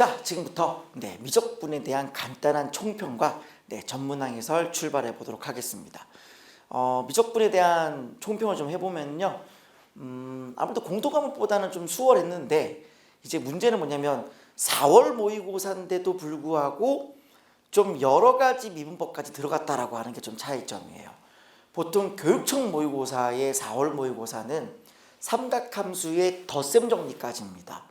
자, 지금부터 미적분에 대한 간단한 총평과 전문항 해설 출발해 보도록 하겠습니다. 미적분에 대한 총평을 좀 해보면요, 아무래도 공통 과목보다는 좀 수월했는데, 이제 문제는 뭐냐면 4월 모의고사인데도 불구하고 좀 여러 가지 미분법까지 들어갔다라고 하는 게 좀 차이점이에요. 보통 교육청 모의고사의 4월 모의고사는 삼각함수의 덧셈 정리까지입니다.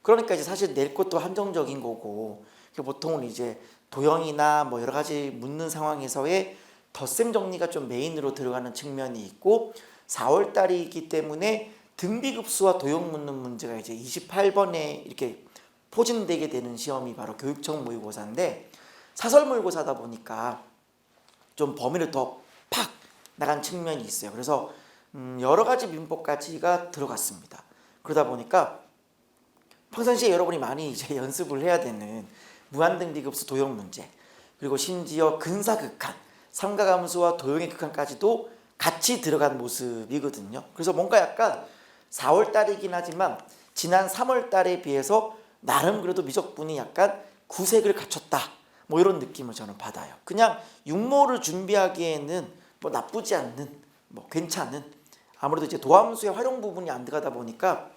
그러니까 이제 사실 낼 것도 한정적인 거고, 보통은 이제 도형이나 뭐 여러 가지 묻는 상황에서의 덧셈 정리가 좀 메인으로 들어가는 측면이 있고, 4월 달이기 때문에 등비급수와 도형 묻는 문제가 이제 28번에 이렇게 포진되게 되는 시험이 바로 교육청 모의고사인데, 사설 모의고사다 보니까 좀 범위를 더 팍 나간 측면이 있어요. 그래서 여러 가지 민법까지가 들어갔습니다. 그러다 보니까 평상시에 여러분이 많이 이제 연습을 해야 되는 무한등비급수 도형 문제, 그리고 심지어 근사극한 삼각함수와 도형의 극한까지도 같이 들어간 모습이거든요. 그래서 뭔가 약간 4월 달이긴 하지만 지난 3월 달에 비해서 나름 그래도 미적분이 약간 구색을 갖췄다, 뭐 이런 느낌을 저는 받아요. 그냥 육모를 준비하기에는 뭐 나쁘지 않는, 뭐 괜찮은, 아무래도 이제 도함수의 활용 부분이 안 들어가다 보니까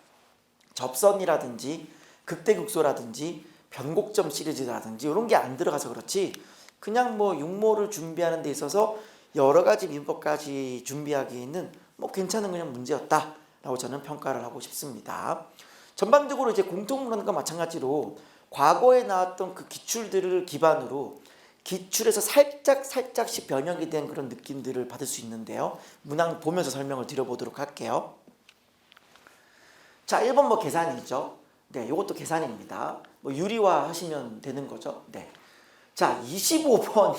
접선이라든지 극대극소라든지 변곡점 시리즈라든지 이런 게 안 들어가서 그렇지, 그냥 뭐 육모를 준비하는 데 있어서 여러 가지 민법까지 준비하기에는 뭐 괜찮은 그냥 문제였다라고 저는 평가를 하고 싶습니다. 전반적으로 이제 공통문항과 마찬가지로 과거에 나왔던 그 기출들을 기반으로 기출에서 살짝씩 변형이 된 그런 느낌들을 받을 수 있는데요. 문항 보면서 설명을 드려보도록 할게요. 자, 1번 뭐 계산이죠. 네, 이것도 계산입니다. 뭐 유리화 하시면 되는 거죠. 네. 자, 25번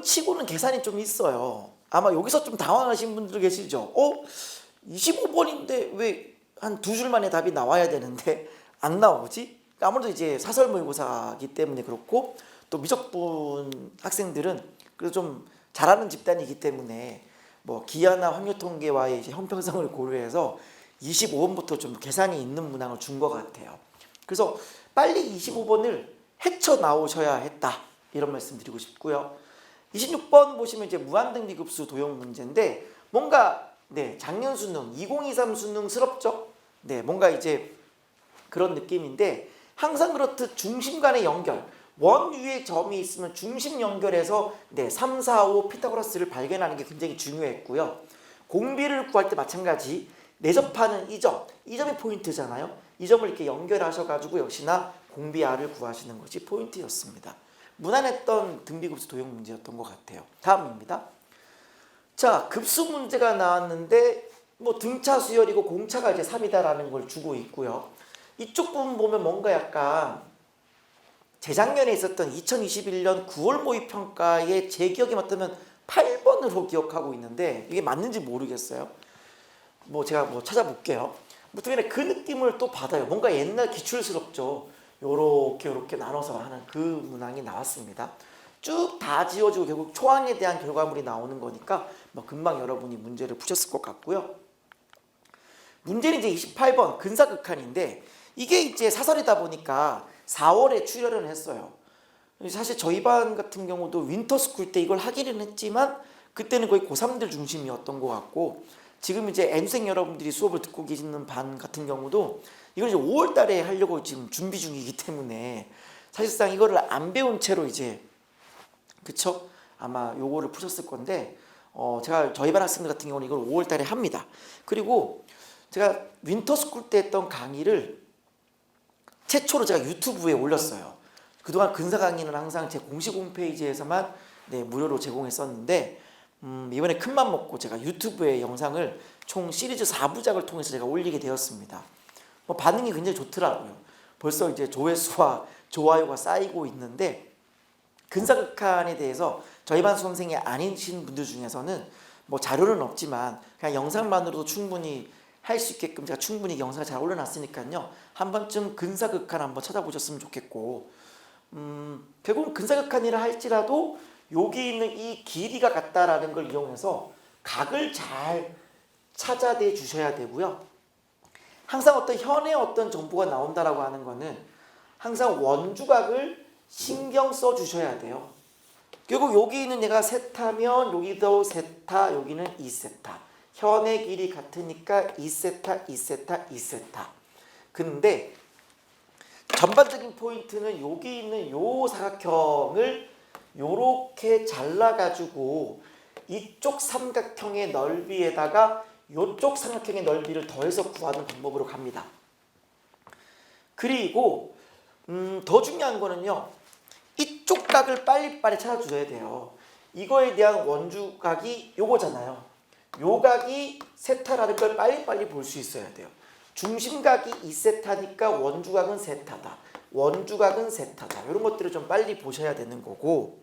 치고는 계산이 좀 있어요. 아마 여기서 좀 당황하신 분들 계시죠. 25번인데 왜 한 두 줄 만에 답이 나와야 되는데 안 나오지? 아무래도 이제 사설 모의고사이기 때문에 그렇고, 또 미적분 학생들은 그래도 좀 잘하는 집단이기 때문에 뭐 기하나 확률 통계와의 이제 형평성을 고려해서 25번부터 좀 계산이 있는 문항을 준 것 같아요. 그래서 빨리 25번을 헤쳐 나오셔야 했다, 이런 말씀 드리고 싶고요. 26번 보시면 이제 무한등비급수 도형 문제인데, 뭔가 작년 수능 2023 수능스럽죠. 뭔가 이제 그런 느낌인데, 항상 그렇듯 중심 간의 연결, 원 위에 점이 있으면 중심 연결해서 3, 4, 5 피타고라스를 발견하는 게 굉장히 중요했고요. 공비를 구할 때 마찬가지, 내접하는 이 점이 포인트잖아요. 이 점을 이렇게 연결하셔가지고 역시나 공비R을 구하시는 것이 포인트였습니다. 무난했던 등비급수 도형 문제였던 것 같아요. 다음입니다. 자, 급수 문제가 나왔는데 뭐 등차 수열이고 공차가 이제 3이다라는 걸 주고 있고요. 이쪽 부분 보면 뭔가 약간 재작년에 있었던 2021년 9월 모의평가의 제 기억에 맞다면 8번으로 기억하고 있는데 이게 맞는지 모르겠어요. 뭐 제가 뭐 찾아볼게요. 무튼 그 느낌을 또 받아요. 뭔가 옛날 기출스럽죠. 요렇게 나눠서 하는 그 문항이 나왔습니다. 쭉 다 지워지고 결국 초항에 대한 결과물이 나오는 거니까 뭐 금방 여러분이 문제를 푸셨을 것 같고요. 문제는 이제 28번 근사극한인데, 이게 이제 사설이다 보니까 4월에 출연을 했어요. 사실 저희 반 같은 경우도 윈터스쿨 때 이걸 하기는 했지만 그때는 거의 고3들 중심이었던 것 같고, 지금 이제 N생 여러분들이 수업을 듣고 계시는 반 같은 경우도 이걸 이제 5월 달에 하려고 지금 준비 중이기 때문에 사실상 이거를 안 배운 채로 이제, 그쵸? 아마 요거를 푸셨을 건데, 제가 저희 반 학생들 같은 경우는 이걸 5월 달에 합니다. 그리고 제가 윈터스쿨 때 했던 강의를 최초로 제가 유튜브에 올렸어요. 그동안 근사 강의는 항상 제 공식 홈페이지에서만 무료로 제공했었는데, 이번에 큰맘 먹고 제가 유튜브에 영상을 총 시리즈 4부작을 통해서 제가 올리게 되었습니다. 뭐 반응이 굉장히 좋더라고요. 벌써 이제 조회수와 좋아요가 쌓이고 있는데, 근사극한에 대해서 저희 반 수험생이 아니신 분들 중에서는 뭐 자료는 없지만 그냥 영상만으로도 충분히 할 수 있게끔 제가 충분히 영상을 잘 올려놨으니까요. 한 번쯤 근사극한 한번 찾아보셨으면 좋겠고, 결국은 근사극한이라 할지라도 여기 있는 이 길이가 같다라는 걸 이용해서 각을 잘 찾아내 주셔야 되고요. 항상 어떤 현의 어떤 정보가 나온다라고 하는 거는 항상 원주각을 신경 써 주셔야 돼요. 결국 여기 있는 얘가 세타면 여기도 세타, 여기는 2세타. 현의 길이 같으니까 2세타, 2세타, 2세타. 근데 전반적인 포인트는 여기 있는 요 사각형을 요렇게 잘라가지고 이쪽 삼각형의 넓이에다가 이쪽 삼각형의 넓이를 더해서 구하는 방법으로 갑니다. 그리고 더 중요한 거는요. 이쪽 각을 빨리빨리 찾아주셔야 돼요. 이거에 대한 원주각이 요거잖아요. 요 각이 세타라는 걸 빨리빨리 볼 수 있어야 돼요. 중심각이 2세타니까 원주각은 세타다. 원주각은 세타다. 이런 것들을 좀 빨리 보셔야 되는 거고,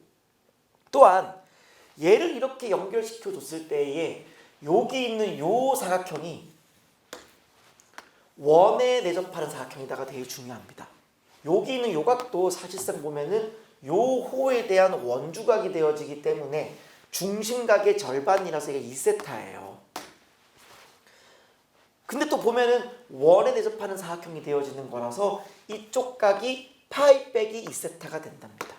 또한 얘를 이렇게 연결시켜 줬을 때에 여기 있는 요 사각형이 원에 내접하는 사각형이다가 되게 중요합니다. 여기 있는 요 각도 사실상 보면은 요 호에 대한 원주각이 되어지기 때문에 중심각의 절반이라서 이게 2세타예요. 근데 또 보면은 원에 내접하는 사각형이 되어지는 거라서 이쪽 각이 파이 빼기 2세타가 된답니다.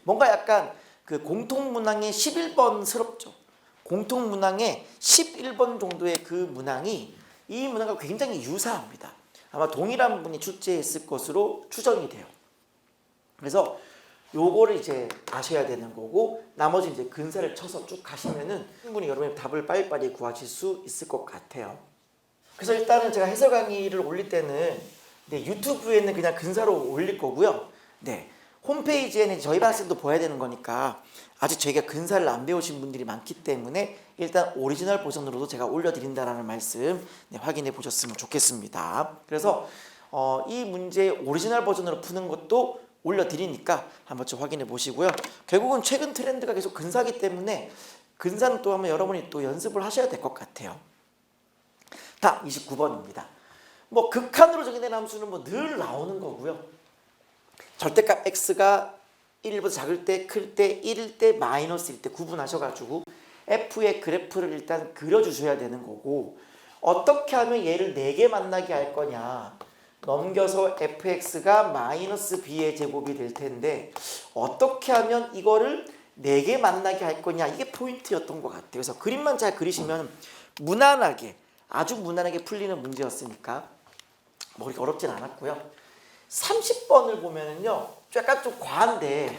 뭔가 약간 그 공통문항의 11번스럽죠. 공통문항의 11번 정도의 그 문항이 이 문항과 굉장히 유사합니다. 아마 동일한 분이 출제했을 것으로 추정이 돼요. 그래서 요거를 이제 아셔야 되는 거고, 나머지 이제 근사를 쳐서 쭉 가시면은 충분히 여러분의 답을 빨리빨리 구하실 수 있을 것 같아요. 그래서 일단은 제가 해설 강의를 올릴 때는 유튜브에는 그냥 근사로 올릴 거고요. 홈페이지에는 저희 학생도 보야 되는 거니까 아직 저희가 근사를 안 배우신 분들이 많기 때문에 일단 오리지널 버전으로도 제가 올려드린다는 말씀 확인해 보셨으면 좋겠습니다. 그래서 이 문제 오리지널 버전으로 푸는 것도 올려드리니까 한번 좀 확인해 보시고요. 결국은 최근 트렌드가 계속 근사기 때문에 근사는 또 한번 여러분이 또 연습을 하셔야 될 것 같아요. 다음 29번입니다. 뭐 극한으로 정의된 함수는 뭐 늘 나오는 거고요. 절대값 x가 1보다 작을 때, 클 때, 1일 때, 마이너스일 때 구분하셔가지고 f의 그래프를 일단 그려주셔야 되는 거고, 어떻게 하면 얘를 4개 만나게 할 거냐, 넘겨서 fx가 마이너스 b의 제곱이 될 텐데 어떻게 하면 이거를 4개 만나게 할 거냐, 이게 포인트였던 것 같아요. 그래서 그림만 잘 그리시면 무난하게, 아주 무난하게 풀리는 문제였으니까 뭐 그렇게 어렵진 않았고요. 30번을 보면은요, 약간 좀 과한데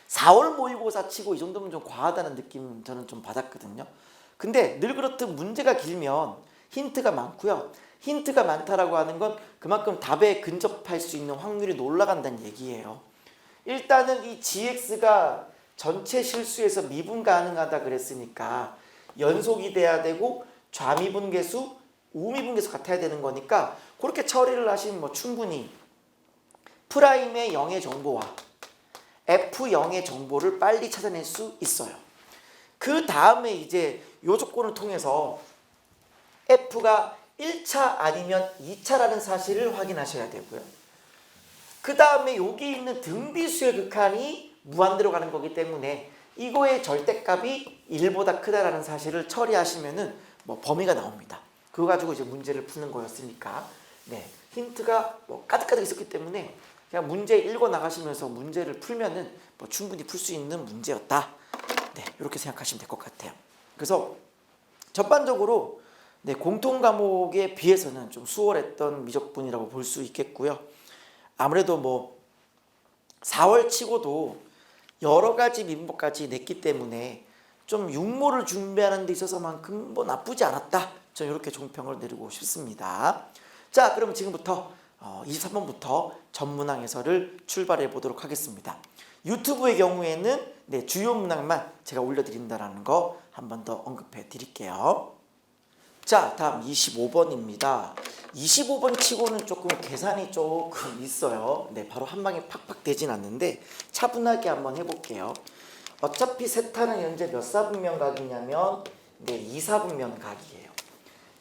4월 모의고사 치고 이 정도면 좀 과하다는 느낌 저는 좀 받았거든요. 근데 늘 그렇듯 문제가 길면 힌트가 많고요. 힌트가 많다라고 하는 건 그만큼 답에 근접할 수 있는 확률이 올라간다는 얘기예요. 일단은 이 gx가 전체 실수에서 미분 가능하다 그랬으니까 연속이 돼야 되고 좌미분계수, 우미분계수 같아야 되는 거니까 그렇게 처리를 하시면 뭐 충분히 프라임의 0의 정보와 f0의 정보를 빨리 찾아낼 수 있어요. 그 다음에 이제 요 조건을 통해서 f가 1차 아니면 2차라는 사실을 확인하셔야 되고요. 그 다음에 여기 있는 등비수의 극한이 무한대로 가는 거기 때문에 이거의 절대값이 1보다 크다라는 사실을 처리하시면은 뭐 범위가 나옵니다. 그거 가지고 이제 문제를 푸는 거였으니까 힌트가 뭐 가득가득 있었기 때문에 그냥 문제 읽어 나가시면서 문제를 풀면은 뭐 충분히 풀 수 있는 문제였다. 이렇게 생각하시면 될 것 같아요. 그래서 전반적으로 공통 과목에 비해서는 좀 수월했던 미적분이라고 볼 수 있겠고요. 아무래도 뭐 4월 치고도 여러 가지 미분법까지 냈기 때문에 좀 육모를 준비하는 데 있어서만큼 뭐 나쁘지 않았다. 저는 이렇게 종평을 내리고 싶습니다. 자, 그럼 지금부터 23번부터 전문항 해설을 출발해 보도록 하겠습니다. 유튜브의 경우에는 주요 문항만 제가 올려드린다는 거 한 번 더 언급해 드릴게요. 자, 다음 25번입니다. 25번 치고는 조금 계산이 조금 있어요. 바로 한 방에 팍팍 되진 않는데 차분하게 한번 해볼게요. 어차피 세타는 현재 몇 사분면 각이냐면 2사분면 각이에요.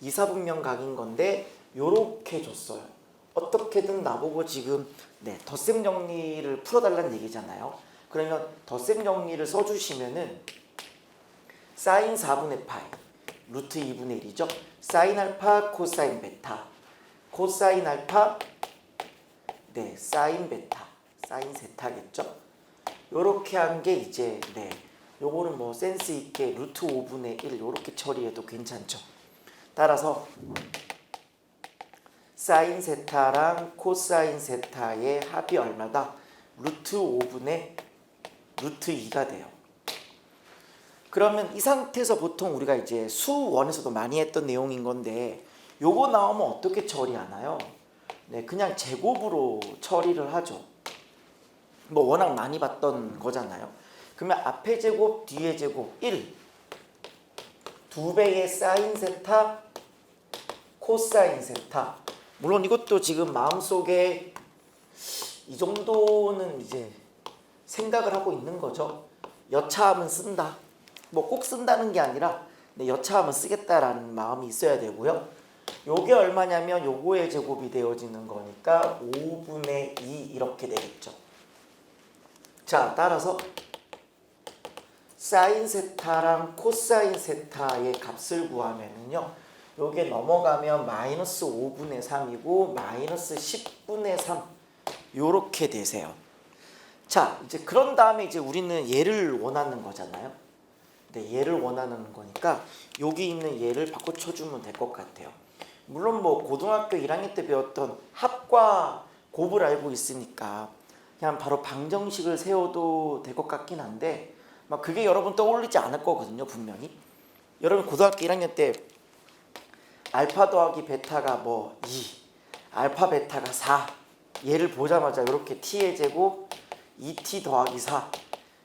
2사분면 각인 건데 요렇게 줬어요. 어떻게든 나보고 지금 덧셈 정리를 풀어달라는 얘기잖아요. 그러면 덧셈 정리를 써주시면은 사인 4분의 파이 루트 2분의 1이죠. 사인 알파 코사인 베타, 코사인 알파 네 사인 베타, 사인 세타겠죠. 요렇게 한 게 이제 네 요거는 뭐 센스 있게 루트 5분의 1 요렇게 처리해도 괜찮죠. 따라서 사인 세타랑 코사인 세타의 합이 얼마다? 루트 5분의 루트 2가 돼요. 그러면 이 상태에서 보통 우리가 이제 수원에서도 많이 했던 내용인 건데 요거 나오면 어떻게 처리하나요? 네, 그냥 제곱으로 처리를 하죠. 뭐 워낙 많이 봤던 거잖아요. 그러면 앞에 제곱, 뒤에 제곱 1 2배의 사인 세타, 코사인 세타. 물론 이것도 지금 마음속에 이 정도는 이제 생각을 하고 있는 거죠. 여차하면 쓴다. 뭐 꼭 쓴다는 게 아니라 여차하면 쓰겠다라는 마음이 있어야 되고요. 요게 얼마냐면 요거의 제곱이 되어지는 거니까 5분의 2 이렇게 되겠죠. 자, 따라서 사인 세타랑 코사인 세타의 값을 구하면은요. 요게 넘어가면 마이너스 5분의 3이고 마이너스 10분의 3 요렇게 되세요. 자, 이제 그런 다음에 이제 우리는 얘를 원하는 거잖아요. 네, 얘를 원하는 거니까 여기 있는 얘를 바꿔 쳐주면 될 것 같아요. 물론 뭐 고등학교 1학년 때 배웠던 합과 곱을 알고 있으니까 그냥 바로 방정식을 세워도 될 것 같긴 한데 막 그게 여러분 떠올리지 않을 거거든요, 분명히. 여러분 고등학교 1학년 때 알파 더하기 베타가 뭐 2, 알파 베타가 4 얘를 보자마자 이렇게 t의 제곱 2t 더하기 4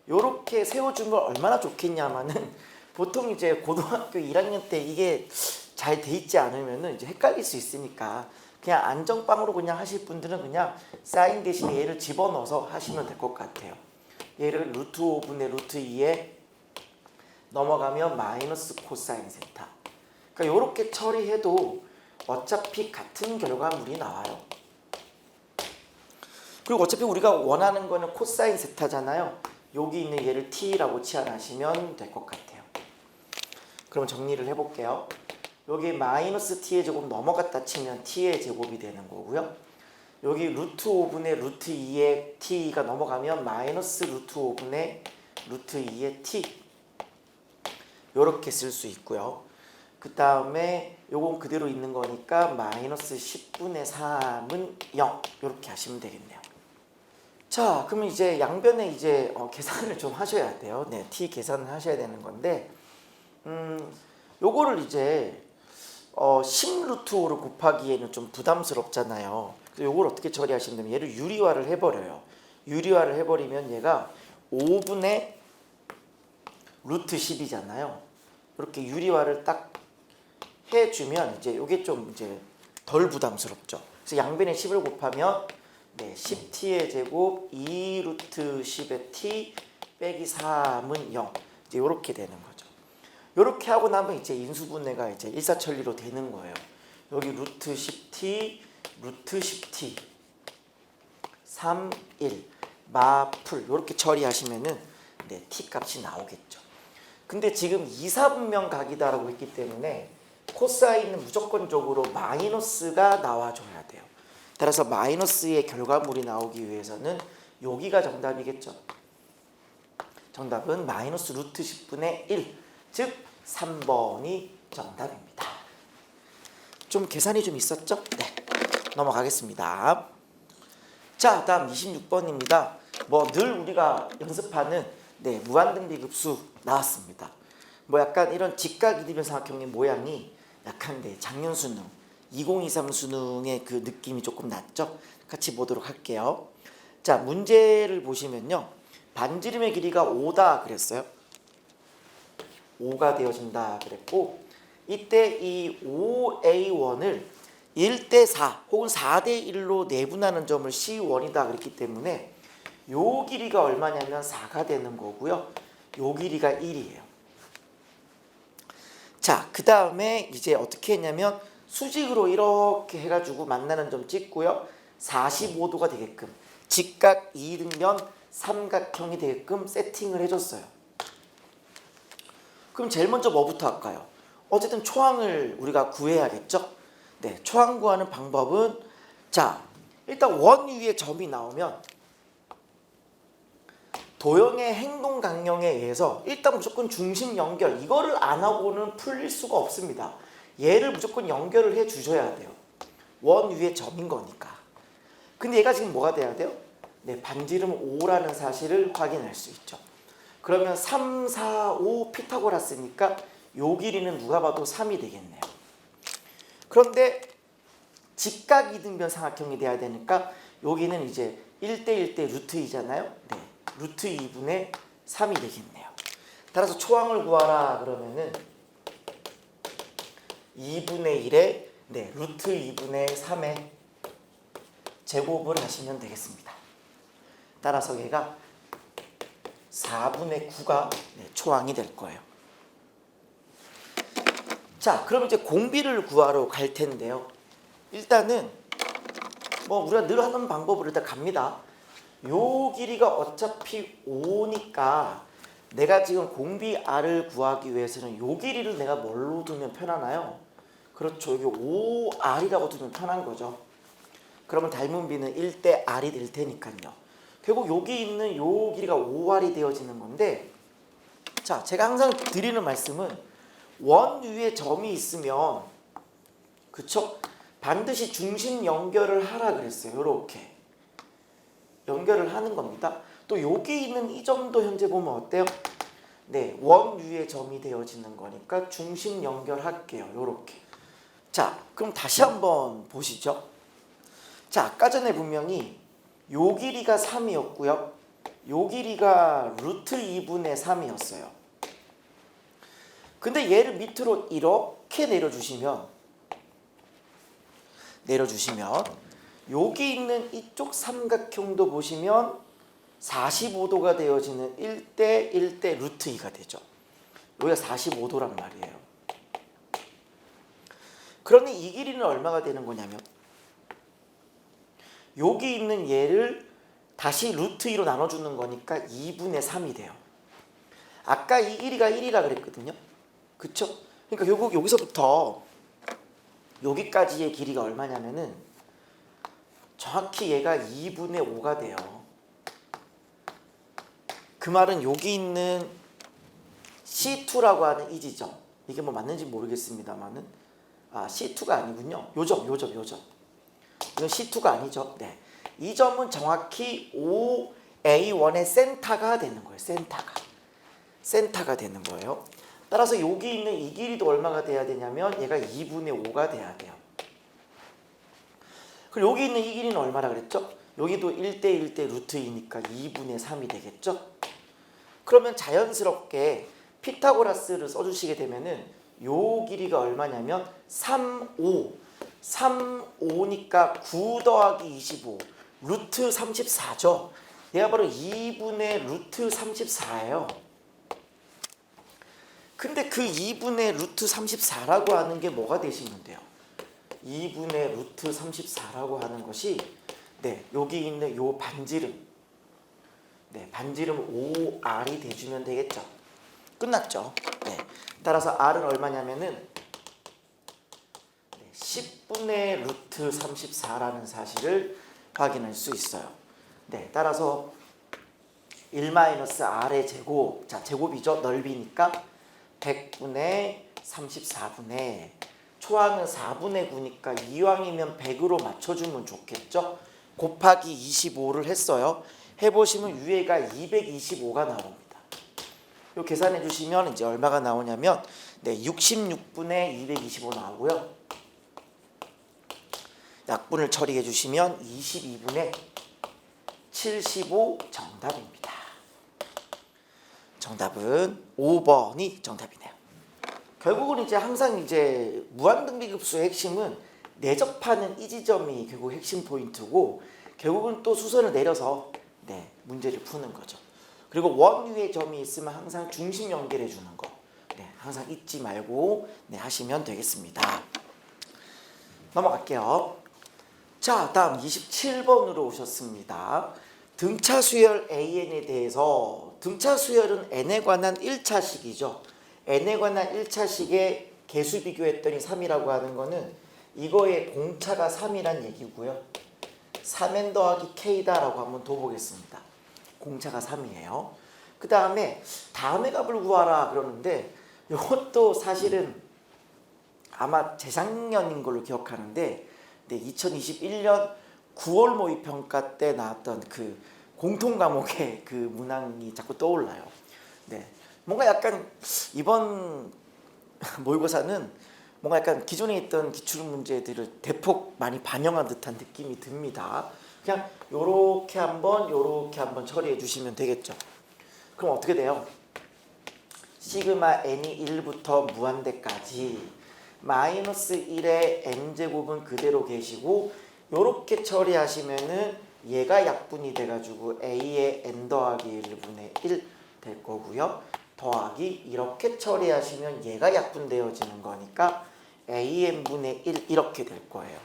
요렇게 세워주면 얼마나 좋겠냐면은 보통 이제 고등학교 1학년 때 이게 잘 돼 있지 않으면은 이제 헷갈릴 수 있으니까 그냥 안정빵으로 그냥 하실 분들은 그냥 사인 대신에 얘를 집어넣어서 하시면 될 것 같아요. 얘를 루트 5분의 루트 2에 넘어가면 마이너스 코사인 세타. 그러니까 요렇게 처리해도 어차피 같은 결과물이 나와요. 그리고 어차피 우리가 원하는 거는 코사인 세타잖아요. 여기 있는 얘를 t라고 치환하시면 될 것 같아요. 그럼 정리를 해볼게요. 여기 마이너스 t의 제곱 넘어갔다 치면 t의 제곱이 되는 거고요. 여기 루트 5분의 루트 2의 t가 넘어가면 마이너스 루트 5분의 루트 2의 t 요렇게 쓸 수 있고요. 그 다음에 요건 그대로 있는 거니까 마이너스 10분의 3은 0 요렇게 하시면 되겠네요. 자, 그러면 이제 양변에 이제 계산을 좀 하셔야 돼요. 네, t 계산을 하셔야 되는 건데 요거를 이제 10루트 5를 곱하기에는 좀 부담스럽잖아요. 그래서 요걸 어떻게 처리하시면 되면 얘를 유리화를 해버려요. 유리화를 해버리면 얘가 5분의 루트 10이잖아요. 이렇게 유리화를 딱 해주면 이제 요게 좀 이제 덜 부담스럽죠. 그래서 양변에 10을 곱하면 네, 10t의 제곱 2루트 10의 t 빼기 3은 0 이제 요렇게 되는 거죠. 요렇게 하고 나면 이제 인수분해가 이제 일사천리로 되는 거예요. 여기 루트 10t 루트 10t 3, 1 마풀 요렇게 처리하시면은 네, t 값이 나오겠죠. 근데 지금 2, 4분면 각이다라고 했기 때문에 코사인은 무조건적으로 마이너스가 나와줘야 돼요. 따라서 마이너스의 결과물이 나오기 위해서는 여기가 정답이겠죠. 정답은 마이너스 루트 10분의 1, 즉 3번이 정답입니다. 좀 계산이 좀 있었죠? 네, 넘어가겠습니다. 자, 다음 26번입니다. 뭐 늘 우리가 연습하는 네, 무한등비급수 나왔습니다. 뭐 약간 이런 직각 이등변 삼각형의 모양이 약간 네, 작년 수능 2023 수능의 그 느낌이 조금 났죠? 같이 보도록 할게요. 자, 문제를 보시면요. 반지름의 길이가 5다 그랬어요. 5가 되어진다 그랬고 이때 이 5A1을 1대4 혹은 4대1로 내분하는 점을 C1이다 그랬기 때문에 요 길이가 얼마냐면 4가 되는 거고요. 요 길이가 1이에요. 자, 그 다음에 이제 어떻게 했냐면 수직으로 이렇게 해가지고 만나는 점 찍고요. 45도가 되게끔 직각 2등변 삼각형이 되게끔 세팅을 해줬어요. 그럼 제일 먼저 뭐부터 할까요? 어쨌든 초항을 우리가 구해야겠죠. 네, 초항 구하는 방법은 자, 일단 원 위에 점이 나오면 도형의 행동 강령에 의해서 일단 무조건 중심 연결 이거를 안 하고는 풀릴 수가 없습니다. 얘를 무조건 연결을 해 주셔야 돼요. 원 위에 점인 거니까. 근데 얘가 지금 뭐가 돼야 돼요? 네, 반지름 5라는 사실을 확인할 수 있죠. 그러면 3, 4, 5 피타고라스니까 요 길이는 누가 봐도 3이 되겠네요. 그런데 직각 이등변 삼각형이 돼야 되니까 여기는 이제 1대1대 루트 2잖아요. 네, 루트 2분의 3이 되겠네요. 따라서 초항을 구하라 그러면은 2분의 1에 네, 루트 2분의 3의 제곱을 하시면 되겠습니다. 따라서 얘가 4분의 9가 네, 초항이 될 거예요. 자, 그럼 이제 공비를 구하러 갈 텐데요. 일단은 뭐 우리가 늘 하는 방법으로 일단 갑니다. 요 길이가 어차피 5니까 내가 지금 공비 R을 구하기 위해서는 요 길이를 내가 뭘로 두면 편하나요? 그렇죠. 여기 5R이라고 두면 편한 거죠. 그러면 닮은 비는 1대 R이 될 테니까요. 결국 여기 있는 요 길이가 5R이 되어지는 건데 자, 제가 항상 드리는 말씀은 원 위에 점이 있으면 그쵸? 반드시 중심 연결을 하라 그랬어요. 이렇게 연결을 하는 겁니다. 또 여기 있는 이 점도 현재 보면 어때요? 네, 원 위에 점이 되어지는 거니까 중심 연결할게요. 이렇게. 자, 그럼 다시 한번 보시죠. 자, 아까 전에 분명히 요 길이가 3이었고요. 요 길이가 루트 2분의 3이었어요. 근데 얘를 밑으로 이렇게 내려주시면 여기 있는 이쪽 삼각형도 보시면 45도가 되어지는 1대 1대 루트 2가 되죠. 여기가 45도란 말이에요. 그러니 이 길이는 얼마가 되는 거냐면 여기 있는 얘를 다시 루트 2로 나눠주는 거니까 2분의 3이 돼요. 아까 이 길이가 1이라 그랬거든요. 그쵸? 그러니까 결국 여기서부터 여기까지의 길이가 얼마냐면은 정확히 얘가 2분의 5가 돼요. 그 말은 여기 있는 C2라고 하는 이 지점, 이게 뭐 맞는지 모르겠습니다만은 C2가 아니군요. 요 점. 이건 C2가 아니죠. 네. 이 점은 정확히 OA1의 센터가 되는 거예요. 센터가 되는 거예요. 따라서 여기 있는 이 길이도 얼마가 돼야 되냐면 얘가 2분의 5가 돼야 돼요. 그리고 여기 있는 이 길이는 얼마라 그랬죠? 여기도 1대 1대 루트 2니까 2분의 3이 되겠죠? 그러면 자연스럽게 피타고라스를 써주시게 되면은 요 길이가 얼마냐면 3, 5. 3, 5니까 9 더하기 25. 루트 34죠? 얘가 바로 2분의 루트 34예요. 근데 그 2분의 루트 34라고 하는 게 뭐가 되시면 돼요? 2분의 루트 34라고 하는 것이 네, 여기 있는 요 반지름. 네, 반지름 5R이 돼주면 되겠죠. 끝났죠. 네. 따라서 R은 얼마냐면은 10분의 루트 34라는 사실을 확인할 수 있어요. 네, 따라서 1-R의 제곱, 자 제곱이죠. 넓이니까 100분의 34분의 초항은 4분의 9니까 이왕이면 100으로 맞춰주면 좋겠죠. 곱하기 25를 했어요. 해보시면 위에가 225가 나옵니다. 요 계산해 주시면 이제 얼마가 나오냐면 네, 66분의 225 나오고요. 약분을 처리해 주시면 22분의 75 정답입니다. 정답은 5번이 정답이네요. 결국은 이제 항상 이제 무한등비급수의 핵심은 내접하는 이 지점이 결국 핵심 포인트고 결국은 또 수선을 내려서 네, 문제를 푸는 거죠. 그리고 원 위에 점이 있으면 항상 중심 연결해 주는 거 네, 항상 잊지 말고 네, 하시면 되겠습니다. 넘어갈게요. 자, 다음 27번으로 오셨습니다. 등차 수열 AN에 대해서 등차 수열은 n에 관한 1차식이죠. n에 관한 1차식의 개수 비교했더니 3이라고 하는 거는 이거의 공차가 3이란 얘기고요. 3n 더하기 k다라고 한번 둬보겠습니다. 공차가 3이에요. 그 다음에 다음의 값을 구하라 그러는데 이것도 사실은 아마 재작년인 걸로 기억하는데 2021년 9월 모의평가 때 나왔던 그 공통 과목의 그 문항이 자꾸 떠올라요. 네, 뭔가 약간 이번 모의고사는 뭔가 약간 기존에 있던 기출 문제들을 대폭 많이 반영한 듯한 느낌이 듭니다. 그냥 요렇게 한번 처리해 주시면 되겠죠. 그럼 어떻게 돼요? 시그마 n이 1부터 무한대까지 마이너스 1의 n제곱은 그대로 계시고 요렇게 처리하시면은 얘가 약분이 돼가지고 a의 n 더하기 1분의 1 될 거고요. 더하기 이렇게 처리하시면 얘가 약분되어지는 거니까 an분의 1 이렇게 될 거예요.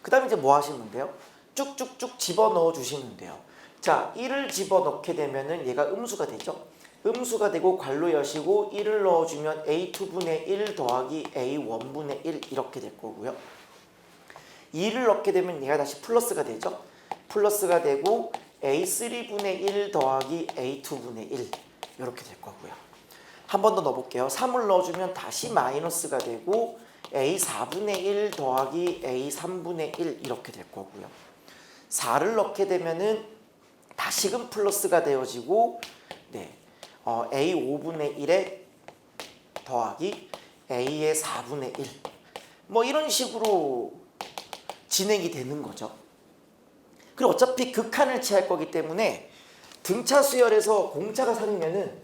그 다음에 이제 뭐 하시면 돼요? 쭉쭉쭉 집어넣어 주시면 돼요. 자, 1을 집어넣게 되면은 얘가 음수가 되죠. 음수가 되고 괄호 여시고 1을 넣어주면 a2분의 1 더하기 a1분의 1 이렇게 될 거고요. 2를 넣게 되면 얘가 다시 플러스가 되죠. 플러스가 되고 a3분의 1 더하기 a2분의 1 이렇게 될 거고요. 한 번 더 넣어볼게요. 3을 넣어주면 다시 마이너스가 되고 a4분의 1 더하기 a3분의 1 이렇게 될 거고요. 4를 넣게 되면은 다시금 플러스가 되어지고 a5분의 1에 더하기 a의 4분의 1 뭐 이런 식으로 진행이 되는 거죠. 그리고 어차피 극한을 취할 거기 때문에 등차 수열에서 공차가 3이면은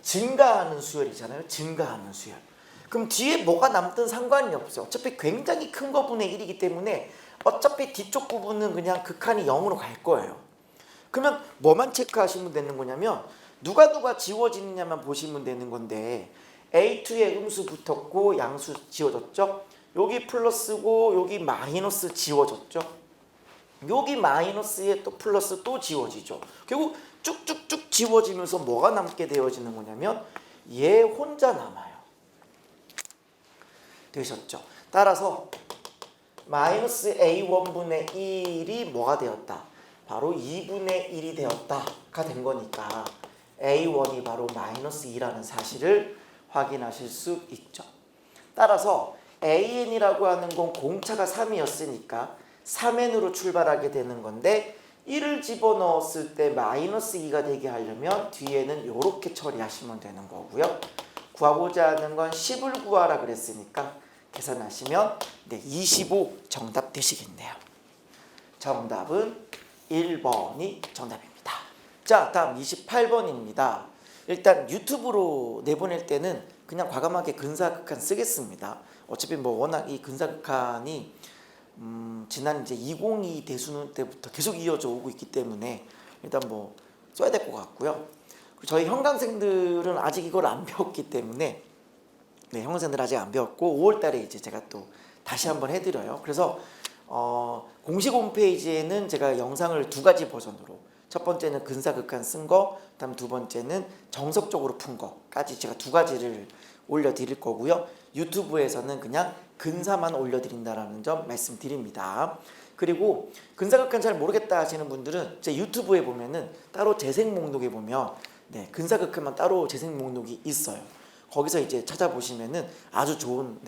증가하는 수열이잖아요. 증가하는 수열. 그럼 뒤에 뭐가 남든 상관이 없어요. 어차피 굉장히 큰 거분의 1이기 때문에 어차피 뒤쪽 부분은 그냥 극한이 0으로 갈 거예요. 그러면 뭐만 체크하시면 되는 거냐면 누가 지워지느냐만 보시면 되는 건데 A2에 음수 붙었고 양수 지워졌죠? 여기 플러스고 여기 마이너스 지워졌죠? 여기 마이너스에 또 플러스 또 지워지죠. 결국 쭉쭉쭉 지워지면서 뭐가 남게 되어지는 거냐면 얘 혼자 남아요. 되셨죠? 따라서 마이너스 a1분의 1이 뭐가 되었다? 바로 2분의 1이 되었다가 된 거니까 a1이 바로 마이너스 2라는 사실을 확인하실 수 있죠. 따라서 an이라고 하는 건 공차가 3이었으니까 3n으로 출발하게 되는 건데 1을 집어넣었을 때 마이너스 2가 되게 하려면 뒤에는 이렇게 처리하시면 되는 거고요. 구하고자 하는 건 10을 구하라 그랬으니까 계산하시면 25 정답 되시겠네요. 정답은 1번이 정답입니다. 자, 다음 28번입니다. 일단 유튜브로 내보낼 때는 그냥 과감하게 근사극한 쓰겠습니다. 어차피 뭐 워낙 이 근사극한이 지난 이제 2022 대수능 때부터 계속 이어져 오고 있기 때문에 일단 뭐 써야 될 것 같고요. 저희 형광생들은 아직 이걸 안 배웠기 때문에 형광생들 아직 안 배웠고 5월달에 이제 제가 또 다시 한번 해드려요. 그래서 공식 홈페이지에는 제가 영상을 두 가지 버전으로 첫 번째는 근사극한 쓴 거, 그다음 두 번째는 정석적으로 푼 거까지 제가 두 가지를 올려드릴 거고요. 유튜브에서는 그냥 근사만 올려드린다라는 점 말씀드립니다. 그리고 근사극한 잘 모르겠다 하시는 분들은 제 유튜브에 보면은 따로 재생 목록에 보면 근사극한만 따로 재생 목록이 있어요. 거기서 이제 찾아보시면은 아주 좋은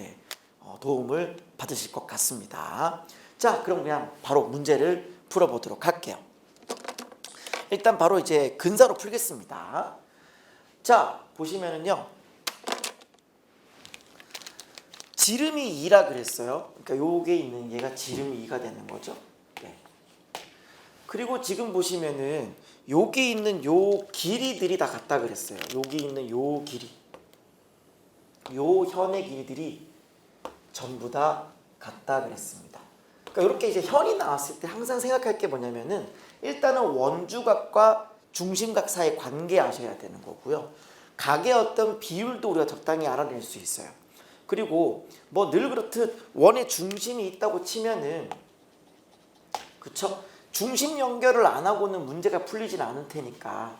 도움을 받으실 것 같습니다. 자, 그럼 그냥 바로 문제를 풀어보도록 할게요. 일단 바로 이제 근사로 풀겠습니다. 자, 보시면은요. 지름이 2라 그랬어요. 그러니까 요게 있는 얘가 지름이 2가 되는 거죠. 그리고 지금 보시면은 여기 있는 요 길이들이 다 같다 그랬어요. 여기 있는 요 길이, 요 현의 길이들이 전부 다 같다 그랬습니다. 그러니까 이렇게 이제 현이 나왔을 때 항상 생각할 게 뭐냐면은 일단은 원주각과 중심각 사이의 관계 아셔야 되는 거고요. 각의 어떤 비율도 우리가 적당히 알아낼 수 있어요. 그리고 뭐 늘 그렇듯 원의 중심이 있다고 치면은 그쵸? 중심 연결을 안 하고는 문제가 풀리진 않을 테니까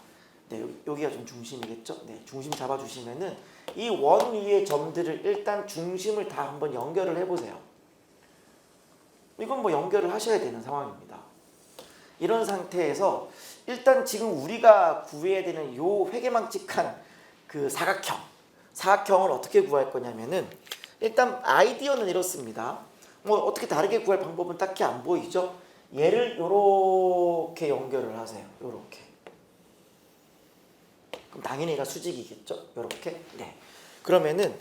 네, 여기가 좀 중심이겠죠. 네, 중심 잡아주시면은 이 원 위의 점들을 일단 중심을 다 한번 연결을 해보세요. 이건 뭐 연결을 하셔야 되는 상황입니다. 이런 상태에서 일단 지금 우리가 구해야 되는 요 회계망측한 그 사각형을 어떻게 구할 거냐면은 일단 아이디어는 이렇습니다. 뭐 어떻게 다르게 구할 방법은 딱히 안 보이죠? 얘를 요렇게 연결을 하세요. 요렇게. 그럼 당연히 얘가 수직이겠죠? 요렇게. 네. 그러면은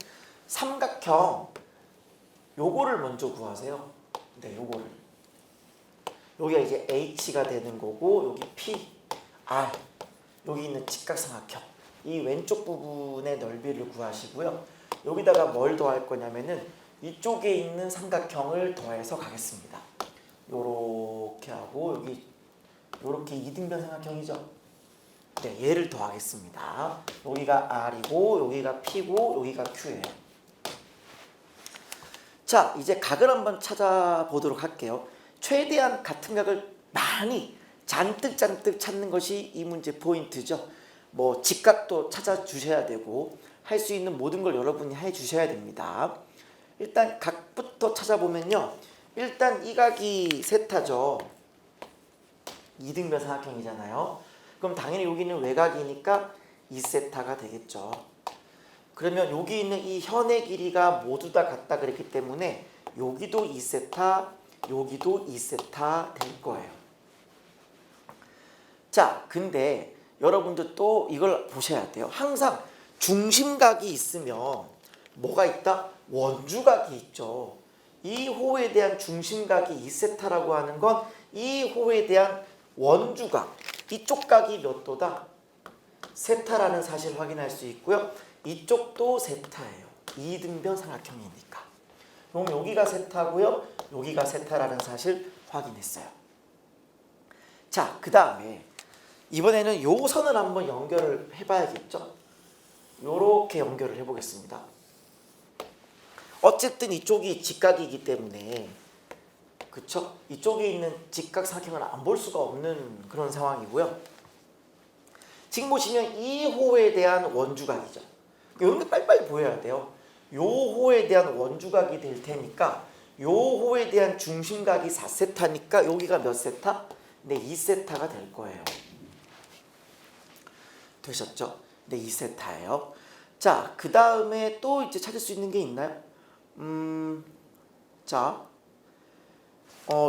삼각형 요거를 먼저 구하세요. 네, 요거를. 여기가 이제 H가 되는 거고 여기 P, R 여기 있는 직각삼각형 이 왼쪽 부분의 넓이를 구하시고요. 여기다가 뭘 더할 거냐면은 이쪽에 있는 삼각형을 더해서 가겠습니다. 요렇게 하고 여기 요렇게 이등변 삼각형이죠. 네, 얘를 더하겠습니다. 여기가 R이고 여기가 P고 여기가 Q예요. 자, 이제 각을 한번 찾아보도록 할게요. 최대한 같은 각을 많이 잔뜩 찾는 것이 이 문제 포인트죠. 뭐 직각도 찾아주셔야 되고 할 수 있는 모든 걸 여러분이 해주셔야 됩니다. 일단 각부터 찾아보면요. 일단 이 각이 세타죠. 이등변 삼각형이잖아요. 그럼 당연히 여기는 외곽이니까 2세타가 되겠죠. 그러면 여기 있는 이 현의 길이가 모두 다 같다 그랬기 때문에 여기도 2세타, 여기도 2세타 될 거예요. 자, 근데 여러분들 또 이걸 보셔야 돼요. 항상 중심각이 있으면 뭐가 있다? 원주각이 있죠. 이 호에 대한 중심각이 2세타라고 하는 건 이 호에 대한 원주각, 이쪽 각이 몇 도다? 세타라는 사실을 확인할 수 있고요. 이쪽도 세타예요. 이등변 삼각형이니까. 그럼 여기가 세타고요. 여기가 세타라는 사실 확인했어요. 자, 그 다음에 이번에는 요 선을 한번 연결을 해봐야겠죠. 요렇게 연결을 해보겠습니다. 어쨌든 이쪽이 직각이기 때문에 그쵸? 이쪽에 있는 직각삼각형을 안 볼 수가 없는 그런 상황이고요. 지금 보시면 이 호에 대한 원주각이죠. 이런 게 빨리빨리 보여야 돼요. 요 호에 대한 원주각이 될 테니까 요 호에 대한 중심각이 4세타니까 여기가 몇 세타? 네, 2세타가 될 거예요. 되셨죠? 네, 2세타예요. 자, 그 다음에 또 이제 찾을 수 있는 게 있나요? 자,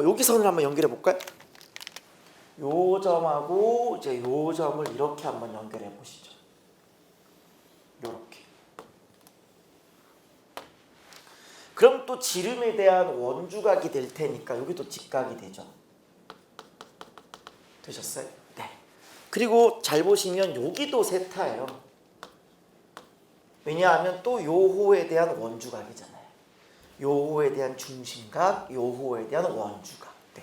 여기 선을 한번 연결해 볼까요? 요 점하고 이제 요 점을 이렇게 한번 연결해 보시죠. 요렇게. 그럼 또 지름에 대한 원주각이 될 테니까 여기도 직각이 되죠. 되셨어요? 네. 그리고 잘 보시면 여기도 세타예요. 왜냐하면 또 요 호에 대한 원주각이잖아요. 요 호에 대한 중심각, 요 호에 대한 원주각. 네.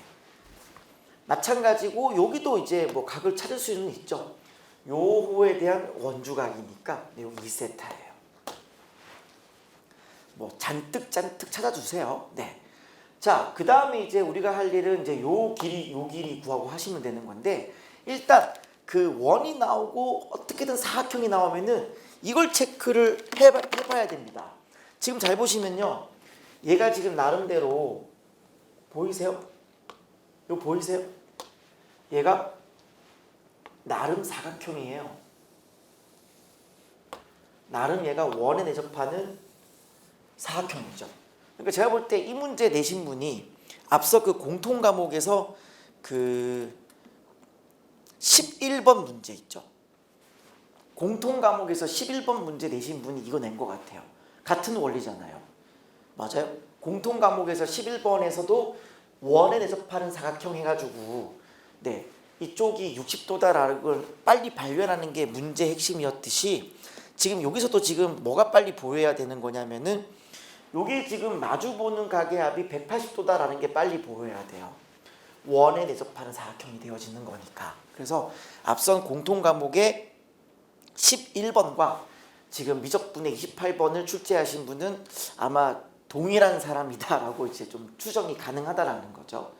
마찬가지고 여기도 이제 뭐 각을 찾을 수는 있죠. 요 호에 대한 원주각이니까 네, 여기 2세타예요. 뭐 잔뜩 찾아주세요. 네. 자, 그 다음에 이제 우리가 할 일은 이제 요 길이 구하고 하시면 되는 건데 일단 그 원이 나오고 어떻게든 사각형이 나오면은 이걸 체크를 해봐야 됩니다. 지금 잘 보시면요. 얘가 지금 나름대로 보이세요? 이거 보이세요? 얘가 나름 사각형이에요. 나름 얘가 원에 내접하는 사각형이죠. 그러니까 제가 볼 때 이 문제 내신 분이 앞서 그 공통 과목에서 그 11번 문제 있죠. 공통 과목에서 11번 문제 내신 분이 이거 낸 것 같아요. 같은 원리잖아요. 맞아요? 공통 과목에서 11번에서도 원에 내접하는 사각형 해가지고 네, 이쪽이 60도다라는 걸 빨리 발견하는 게 문제의 핵심이었듯이 지금 여기서도 지금 뭐가 빨리 보여야 되는 거냐면은 여기 지금 마주보는 각의 합이 180도다라는 게 빨리 보여야 돼요. 원에 내접하는 사각형이 되어지는 거니까. 그래서 앞선 공통 과목의 11번과 지금 미적분의 28번을 출제하신 분은 아마 동일한 사람이다라고 이제 좀 추정이 가능하다라는 거죠.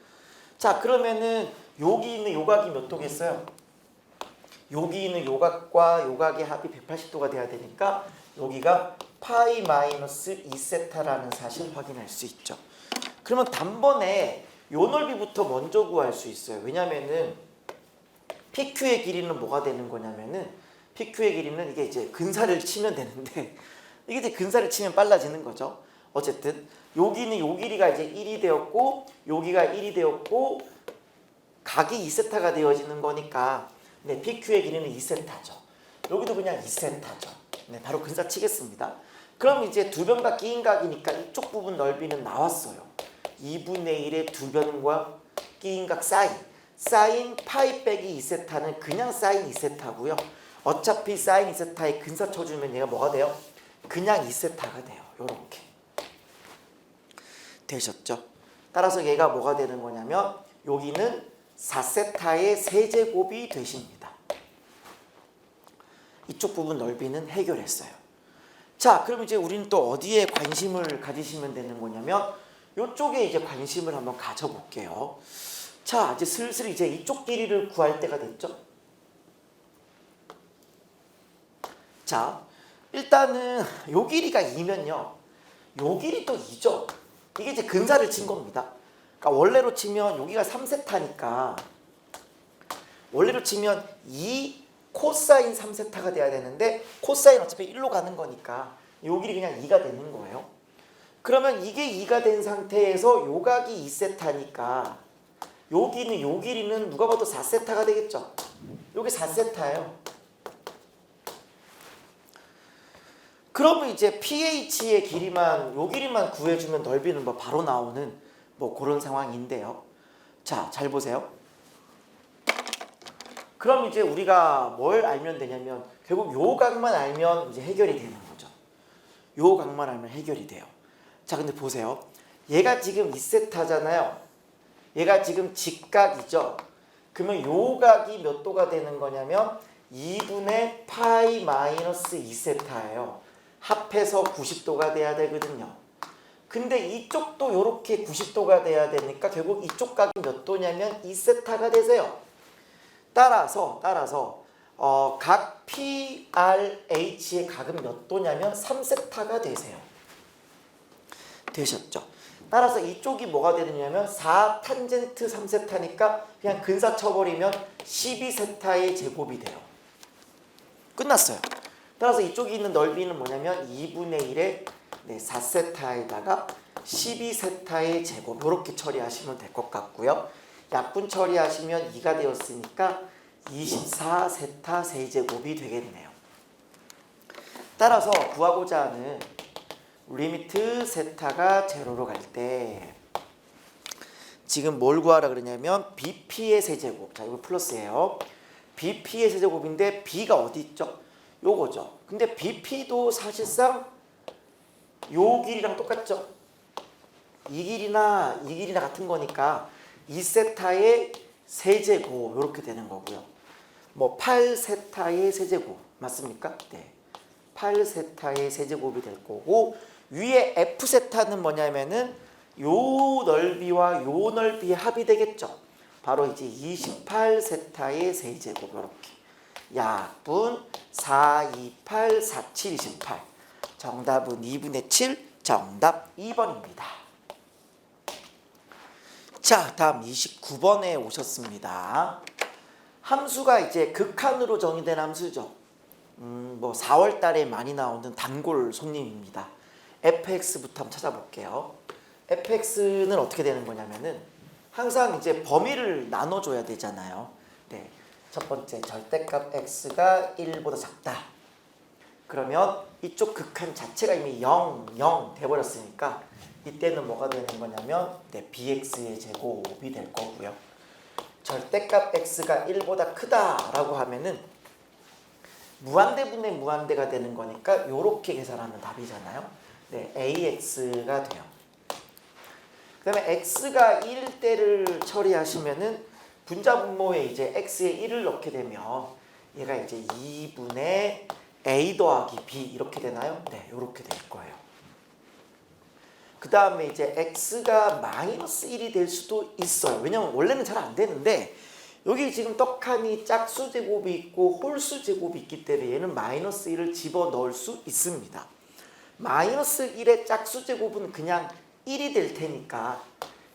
자, 그러면은 여기 있는 요각이 몇 도겠어요? 여기 있는 요각과 요각의 합이 180도가 돼야 되니까 여기가 파이 마이너스 2세타라는 사실 확인할 수 있죠. 그러면 단번에 요 넓이부터 먼저 구할 수 있어요. 왜냐면은 PQ의 길이는 뭐가 되는 거냐면은 PQ의 길이는 이게 이제 근사를 치면 되는데 이게 이제 근사를 치면 빨라지는 거죠. 어쨌든 여기는 요 길이가 이제 1이 되었고 여기가 1이 되었고 각이 2세타가 되어지는 거니까 네, PQ의 길이는 2세타죠. 여기도 그냥 2세타죠. 네, 바로 근사 치겠습니다. 그럼 이제 두 변과 끼인 각이니까 이쪽 부분 넓이는 나왔어요. 2분의 1의 두 변과 끼인 각 사인 파이 빼기 2세타는 그냥 사인 2세타고요. 어차피 사인 2세타에 근사 쳐주면 얘가 뭐가 돼요? 그냥 2세타가 돼요. 요렇게 되셨죠? 따라서 얘가 뭐가 되는 거냐면 여기는 4세타의 세제곱이 되십니다. 이쪽 부분 넓이는 해결했어요. 자, 그럼 이제 우리는 또 어디에 관심을 가지시면 되는 거냐면 이쪽에 이제 관심을 한번 가져볼게요. 자, 이제 슬슬 이제 이쪽 길이를 구할 때가 됐죠. 자, 일단은 요 길이가 2면요. 요 길이도 2죠. 이게 이제 근사를 친 겁니다. 그러니까 원래로 치면 여기가 3세타니까 원래로 치면 2 코사인 3세타가 돼야 되는데 코사인 어차피 1로 가는 거니까 요 길이 그냥 2가 되는 거예요. 그러면 이게 2가 된 상태에서 요 각이 2세타니까 요 길이는 누가 봐도 4세타가 되겠죠. 요게 4세타예요. 그러면 이제 PH의 길이만 요 길이만 구해주면 넓이는 뭐 바로 나오는 뭐 그런 상황인데요. 자, 잘 보세요. 그럼 이제 우리가 뭘 알면 되냐면 결국 요 각만 알면 이제 해결이 되는 거죠. 요 각만 알면 해결이 돼요. 자, 근데 보세요. 얘가 지금 2세타잖아요. 얘가 지금 직각이죠. 그러면 요 각이 몇 도가 되는 거냐면 2분의 파이 마이너스 2세타예요. 합해서 90도가 돼야 되거든요. 근데 이쪽도 이렇게 90도가 돼야 되니까 결국 이쪽 각이 몇 도냐면 2세타가 되세요. 따라서 각 PRH의 각은 몇 도냐면 3세타가 되세요. 되셨죠? 따라서 이쪽이 뭐가 되느냐면 4탄젠트 3세타니까 그냥 근사 쳐버리면 12세타의 제곱이 돼요. 끝났어요. 따라서 이쪽에 있는 넓이는 뭐냐면 2분의 1의 4세타에다가 12세타의 제곱 이렇게 처리하시면 될 것 같고요. 약분 처리하시면 2가 되었으니까 24세타 세제곱이 되겠네요. 따라서 구하고자 하는 리미트 세타가 제로로 갈 때 지금 뭘 구하라 그러냐면 BP의 세제곱. 자, 이거 플러스예요. BP의 세제곱인데 B가 어디 있죠? 요거죠. 근데 BP도 사실상 요 길이랑 똑같죠? 이 길이나 같은 거니까 2세타의 세제곱 이렇게 되는 거고요. 뭐 8세타의 세제곱 맞습니까? 네. 8세타의 세제곱이 될 거고 위에 F세타는 뭐냐면은 요 넓이와 요 넓이의 합이 되겠죠. 바로 이제 28세타의 세제곱 이렇게 약분 4, 2, 8, 4, 7, 28 정답은 2분의 7 정답 2번입니다. 자, 다음 29번에 오셨습니다. 함수가 이제 극한으로 정의된 함수죠. 뭐 4월 달에 많이 나오는 단골 손님입니다. fx부터 한번 찾아볼게요. fx는 어떻게 되는 거냐면은 항상 이제 범위를 나눠줘야 되잖아요. 네. 첫 번째 절대값 x가 1보다 작다. 그러면 이쪽 극한 자체가 이미 0 돼버렸으니까 이때는 뭐가 되는 거냐면 bx의 제곱이 될 거고요. 절대값 x가 1보다 크다라고 하면은 무한대분의 무한대가 되는 거니까 요렇게 계산하면 답이잖아요. 네, ax가 돼요. 그 다음에 x가 1일 때를 처리하시면은 분자분모에 이제 x에 1을 넣게 되면 얘가 이제 2분의 a 더하기 b 이렇게 되나요? 네, 요렇게 될 거예요. 그 다음에 이제 x가 마이너스 1이 될 수도 있어요. 왜냐면 원래는 잘 안 되는데 여기 지금 떡하니 짝수 제곱이 있고 홀수 제곱이 있기 때문에 얘는 마이너스 1을 집어넣을 수 있습니다. 마이너스 1의 짝수 제곱은 그냥 1이 될 테니까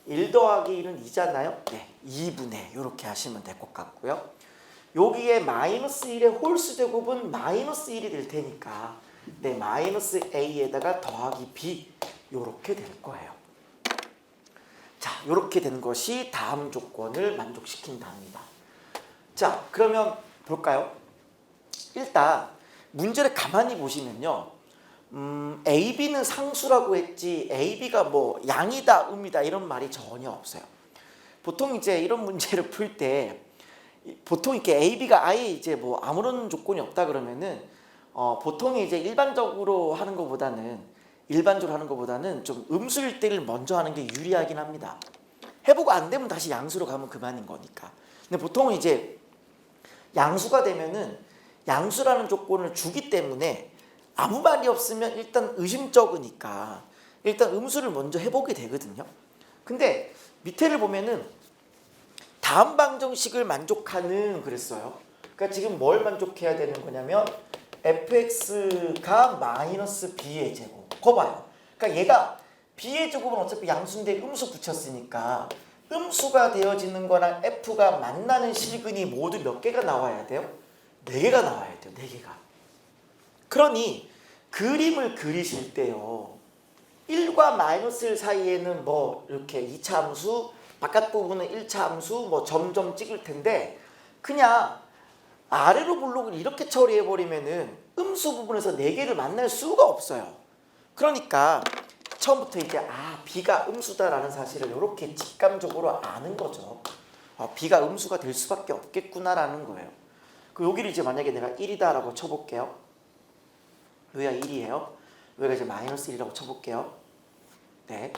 1 더하기 1은 2잖아요. 네, 2분의 이렇게 하시면 될 것 같고요. 여기에 마이너스 1의 홀수 제곱은 마이너스 1이 될 테니까 네, 마이너스 a에다가 더하기 b 이렇게 될 거예요. 자, 이렇게 된 것이 다음 조건을 만족시킨답니다. 자, 그러면 볼까요? 일단 문제를 가만히 보시면요. AB는 상수라고 했지 AB가 뭐 양이다, 음이다 이런 말이 전혀 없어요. 보통 이제 이런 문제를 풀 때 보통 이렇게 AB가 아예 이제 뭐 아무런 조건이 없다 그러면은 보통 이제 일반적으로 하는 것보다는 좀 음수일 때를 먼저 하는 게 유리하긴 합니다. 해보고 안 되면 다시 양수로 가면 그만인 거니까. 근데 보통 이제 양수가 되면은 양수라는 조건을 주기 때문에 아무 말이 없으면 일단 의심적이니까 일단 음수를 먼저 해보게 되거든요. 근데 밑에를 보면은 다음 방정식을 만족하는 그랬어요. 그러니까 지금 뭘 만족해야 되는 거냐면 fx가 마이너스 b의 제곱. 거 봐요. 그러니까 얘가 b의 제곱은 어차피 양수인데 음수 붙였으니까 음수가 되어지는 거랑 f가 만나는 실근이 모두 몇 개가 나와야 돼요? 4개가 나와야 돼요. 4개가. 그러니 그림을 그리실 때요. 1과 마이너스 1 사이에는 뭐 이렇게 2차 함수, 바깥 부분은 1차 함수 뭐 점점 찍을 텐데 그냥 아래로 블록을 이렇게 처리해버리면은 음수 부분에서 4개를 만날 수가 없어요. 그러니까 처음부터 이제 B가 음수다라는 사실을 이렇게 직감적으로 아는 거죠. B가 음수가 될 수밖에 없겠구나라는 거예요. 그 여기를 이제 만약에 내가 1이다라고 쳐볼게요. 여기가 1이에요. 여기가 이제 마이너스 1이라고 쳐볼게요. 네.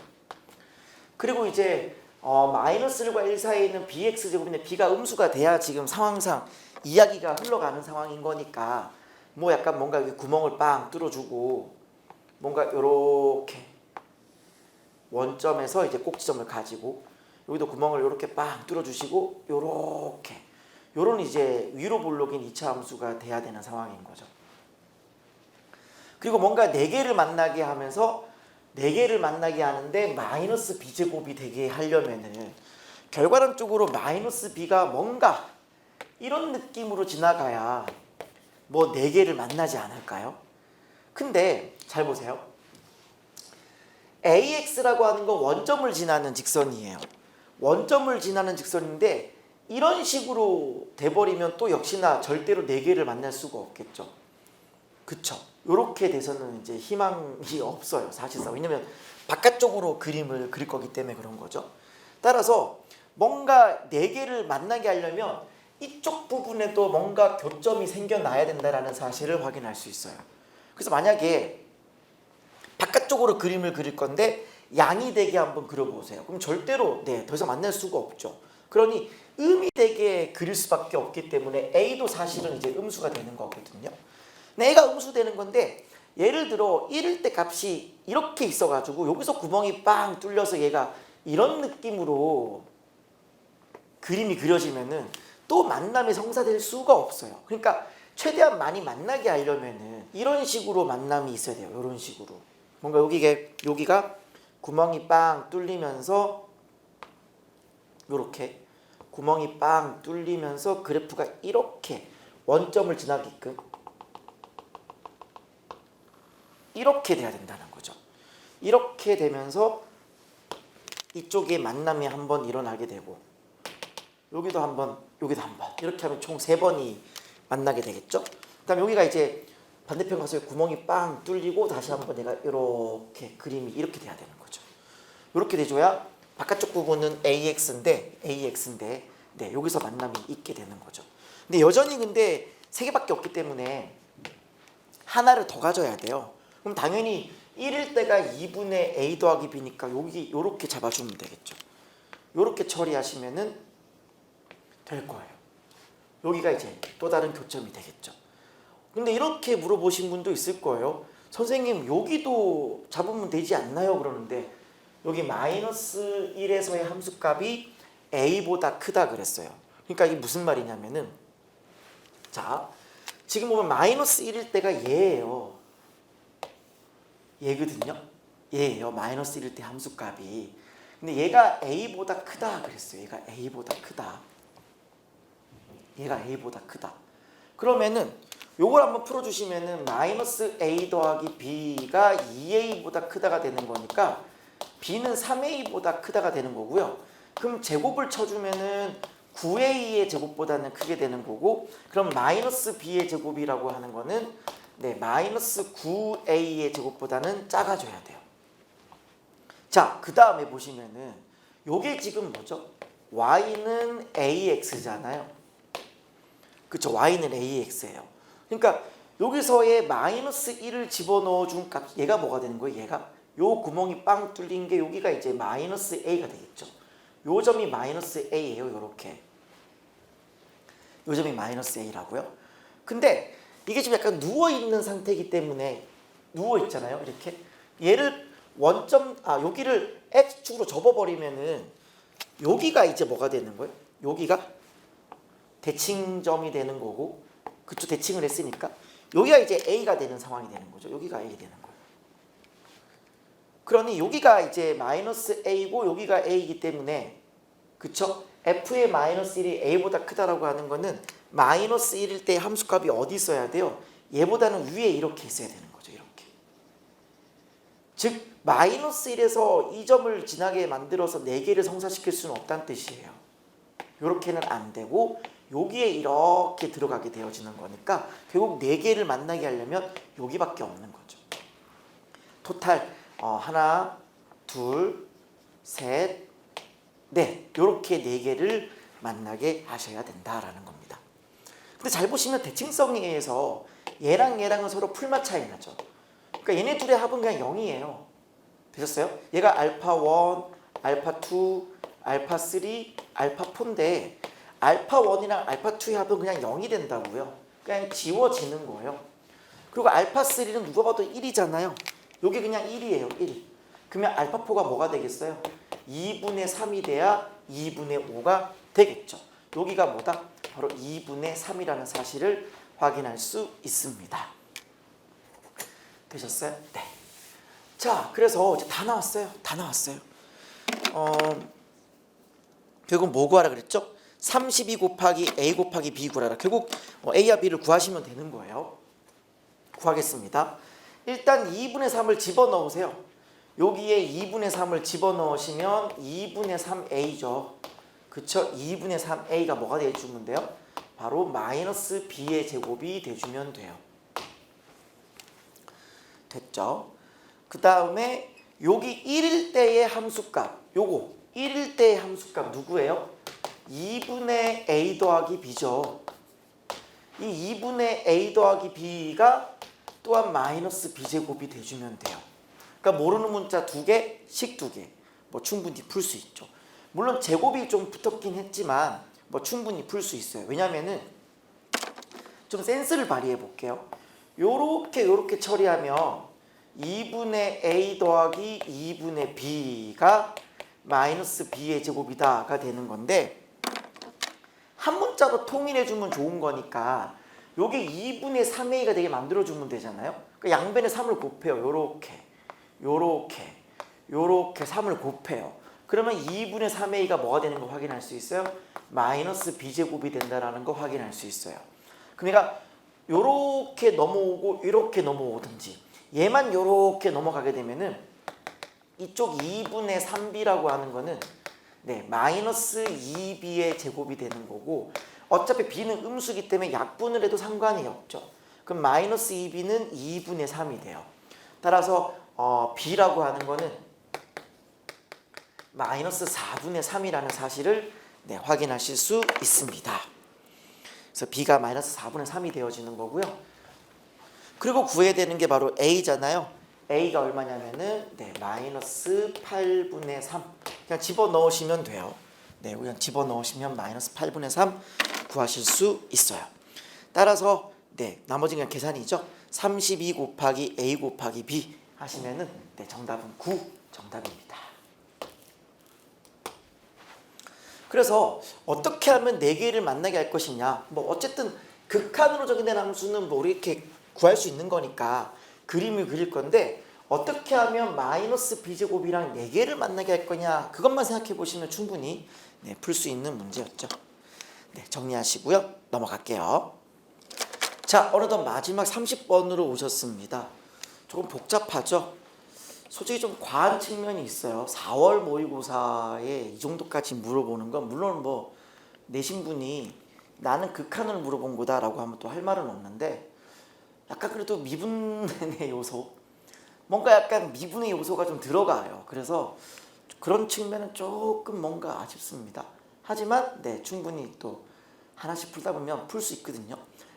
그리고 이제 마이너스 1과 1 사이에 있는 bx제곱인데 b가 음수가 돼야 지금 상황상 이야기가 흘러가는 상황인 거니까 뭐 약간 뭔가 여기 구멍을 빵 뚫어주고 뭔가 요렇게 원점에서 이제 꼭지점을 가지고 여기도 구멍을 요렇게 빵 뚫어주시고 요렇게 요런 이제 위로 볼록인 2차 함수가 돼야 되는 상황인 거죠. 그리고 뭔가 4개를 만나게 하면서 4개를 만나게 하는데 마이너스 b제곱이 되게 하려면은 결과론적으로 마이너스 b가 뭔가 이런 느낌으로 지나가야 뭐 4개를 만나지 않을까요? 근데 잘 보세요. AX라고 하는 건 원점을 지나는 직선이에요. 원점을 지나는 직선인데 이런 식으로 돼버리면 또 역시나 절대로 4개를 만날 수가 없겠죠. 그쵸? 이렇게 돼서는 이제 희망이 없어요. 사실상. 왜냐면 바깥쪽으로 그림을 그릴 거기 때문에 그런 거죠. 따라서 뭔가 4개를 만나게 하려면 이쪽 부분에도 뭔가 교점이 생겨나야 된다는 사실을 확인할 수 있어요. 그래서 만약에 바깥쪽으로 그림을 그릴 건데 양이 되게 한번 그려보세요. 그럼 절대로 더 이상 만날 수가 없죠. 그러니 음이 되게 그릴 수밖에 없기 때문에 A도 사실은 이제 음수가 되는 거거든요. A가 음수되는 건데 예를 들어 1일 때 값이 이렇게 있어가지고 여기서 구멍이 빵 뚫려서 얘가 이런 느낌으로 그림이 그려지면은 또 만남이 성사될 수가 없어요. 그러니까 최대한 많이 만나게 하려면은 이런 식으로 만남이 있어야 돼요. 이런 식으로 뭔가 여기가 구멍이 빵 뚫리면서 이렇게 구멍이 빵 뚫리면서 그래프가 이렇게 원점을 지나게끔 이렇게 돼야 된다는 거죠. 이렇게 되면서 이쪽에 만남이 한번 일어나게 되고 여기도 한번 여기도 한번 이렇게 하면 총 3번이 만나게 되겠죠. 그 다음에 여기가 이제 반대편 가서 구멍이 빵 뚫리고 다시 한번 내가 이렇게 그림이 이렇게 돼야 되는 거죠. 이렇게 돼줘야 바깥쪽 부분은 AX인데 네, 여기서 만남이 있게 되는 거죠. 근데 여전히 근데 3개밖에 없기 때문에 하나를 더 가져야 돼요. 그럼 당연히 1일 때가 2분의 a 더하기 b니까 여기 요렇게 잡아주면 되겠죠. 요렇게 처리하시면은 될 거예요. 여기가 이제 또 다른 교점이 되겠죠. 근데 이렇게 물어보신 분도 있을 거예요. 선생님 여기도 잡으면 되지 않나요? 그러는데 여기 마이너스 1에서의 함수값이 a보다 크다 그랬어요. 그러니까 이게 무슨 말이냐면은 자 지금 보면 마이너스 1일 때가 얘예요. 얘거든요. 얘예요. 마이너스 1일 때 함수값이. 근데 얘가 a보다 크다 그랬어요. 얘가 a보다 크다. 얘가 a보다 크다. 그러면은 요걸 한번 풀어주시면은 마이너스 a 더하기 b가 2a보다 크다가 되는 거니까 b는 3a보다 크다가 되는 거고요. 그럼 제곱을 쳐주면은 9a의 제곱보다는 크게 되는 거고, 그럼 마이너스 b의 제곱이라고 하는 거는 네 마이너스 9a의 제곱보다는 작아져야 돼요. 자, 그 다음에 보시면은 요게 지금 뭐죠? y는 ax잖아요. 그쵸? y는 ax예요. 그러니까 여기서의 마이너스 1을 집어넣어 준 값, 얘가 뭐가 되는 거예요? 얘가 요 구멍이 빵 뚫린 게 여기가 이제 마이너스 a가 되겠죠. 요 점이 마이너스 a예요. 요렇게 요 점이 마이너스 a라고요. 근데 이게 지금 약간 누워있는 상태이기 때문에 누워있잖아요. 이렇게 얘를 원점 여기를 x축으로 접어버리면은 여기가 이제 뭐가 되는 거예요? 여기가 대칭점이 되는 거고, 그쪽 대칭을 했으니까 여기가 이제 a가 되는 상황이 되는 거죠. 여기가 a 되는 거예요. 그러니 여기가 이제 마이너스 a고 여기가 a이기 때문에 그쵸? f의 마이너스 1이 a보다 크다라고 하는 거는 마이너스 1일 때 함수값이 어디 있어야 돼요? 얘보다는 위에 이렇게 있어야 되는 거죠. 이렇게. 즉 마이너스 1에서 이 점을 지나게 만들어서 4개를 성사시킬 수는 없다는 뜻이에요. 이렇게는 안 되고 여기에 이렇게 들어가게 되어지는 거니까 결국 4개를 만나게 하려면 여기밖에 없는 거죠. 토탈 하나, 둘, 셋, 넷 이렇게 4개를 만나게 하셔야 된다라는 겁니다. 근데 잘 보시면 대칭성에 의해서 얘랑 얘랑은 서로 풀맛 차이 나죠. 그러니까 얘네 둘의 합은 그냥 0이에요. 되셨어요? 얘가 알파 1, 알파 2, 알파 3, 알파 4인데 알파 1이랑 알파 2의 합은 그냥 0이 된다고요. 그냥 지워지는 거예요. 그리고 알파 3는 누가 봐도 1이잖아요. 여기 그냥 1이에요. 1. 그러면 알파 4가 뭐가 되겠어요? 2분의 3이 돼야 2분의 5가 되겠죠. 여기가 뭐다? 바로 2분의 3이라는 사실을 확인할 수 있습니다. 되셨어요? 네. 자, 그래서 이제 다 나왔어요. 다 나왔어요. 결국 뭐 구하라 그랬죠? 32 곱하기 a 곱하기 b 구하라. 결국 a와 b를 구하시면 되는 거예요. 구하겠습니다. 일단 2분의 3을 집어넣으세요. 여기에 2분의 3을 집어넣으시면 2분의 3a죠. 그쵸? 2분의 3a가 뭐가 돼주면 돼요? 바로 마이너스 b의 제곱이 돼주면 돼요. 됐죠? 그 다음에 여기 1일 때의 함수값, 요거 1일 때의 함수값 누구예요? 2분의 a 더하기 b죠. 이 2분의 a 더하기 b가 또한 마이너스 b제곱이 돼주면 돼요. 그러니까 모르는 문자 2개씩 2개 뭐 충분히 풀 수 있죠. 물론 제곱이 좀 붙었긴 했지만 뭐 충분히 풀 수 있어요. 왜냐면은 좀 센스를 발휘해 볼게요. 요렇게 처리하면 2분의 a 더하기 2분의 b가 마이너스 b의 제곱이다가 되는 건데, 한 문자로 통일해 주면 좋은 거니까 요게 2분의 3a가 되게 만들어 주면 되잖아요. 그러니까 양변에 3을 곱해요. 요렇게 3을 곱해요. 그러면 2분의 3a가 뭐가 되는 거 확인할 수 있어요? 마이너스 b제곱이 된다라는 거 확인할 수 있어요. 그러니까 요렇게 넘어오고 이렇게 넘어오든지 얘만 요렇게 넘어가게 되면은 이쪽 2분의 3b라고 하는 거는 네, 마이너스 2b의 제곱이 되는 거고, 어차피 b는 음수기 때문에 약분을 해도 상관이 없죠. 그럼 마이너스 2b는 2분의 3이 돼요. 따라서 b라고 하는 거는 마이너스 4분의 3이라는 사실을 네, 확인하실 수 있습니다. 그래서 b가 마이너스 4분의 3이 되어지는 거고요. 그리고 구해야 되는 게 바로 a잖아요. a가 얼마냐면은 네, 마이너스 8분의 3. 그냥 집어넣으시면 돼요. 네, 그냥 집어넣으시면 마이너스 8분의 3 구하실 수 있어요. 따라서 네, 나머지는 그냥 계산이죠. 32 곱하기 a 곱하기 b 하시면은 네, 정답은 9 정답입니다. 그래서 어떻게 하면 네 개를 만나게 할 것이냐. 뭐 어쨌든 극한으로 적용된 함수는 뭐 이렇게 구할 수 있는 거니까 그림을 그릴 건데 어떻게 하면 마이너스 b제곱이랑 네 개를 만나게 할 거냐. 그것만 생각해 보시면 충분히 네, 풀 수 있는 문제였죠. 네, 정리하시고요. 넘어갈게요. 자, 어느덧 마지막 30번으로 오셨습니다. 조금 복잡하죠? 솔직히 좀 과한 측면이 있어요. 4월 모의고사에 이 정도까지 물어보는 건 물론 뭐 내신 분이 나는 극한을 물어본 거다라고 하면 또 할 말은 없는데 약간 그래도 미분의 요소 뭔가 약간 미분의 요소가 좀 들어가요. 그래서 그런 측면은 조금 뭔가 아쉽습니다. 하지만 네, 충분히 또 하나씩 풀다 보면 풀 수 있거든요.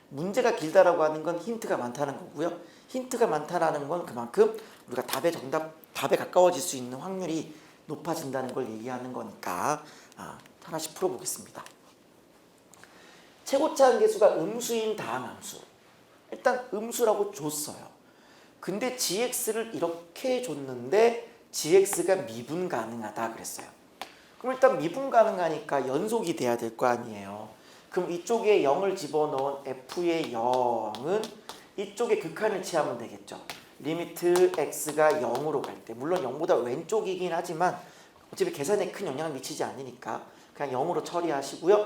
문제가 길다라고 하는 건 힌트가 많다는 거고요. 힌트가 많다라는 건 그만큼 우리가 답에 가까워질 수 있는 확률이 높아진다는 걸 얘기하는 거니까 하나씩 풀어보겠습니다. 최고차 한계수가 음수인 다항함수. 일단 음수라고 줬어요. 근데 gx를 이렇게 줬는데 gx가 미분 가능하다 그랬어요. 그럼 일단 미분 가능하니까 연속이 돼야 될 거 아니에요. 그럼 이쪽에 0을 집어넣은 f의 0은 이쪽에 극한을 취하면 되겠죠. 리미트 x가 0으로 갈 때 물론 0보다 왼쪽이긴 하지만 어차피 계산에 큰 영향을 미치지 않으니까 그냥 0으로 처리하시고요.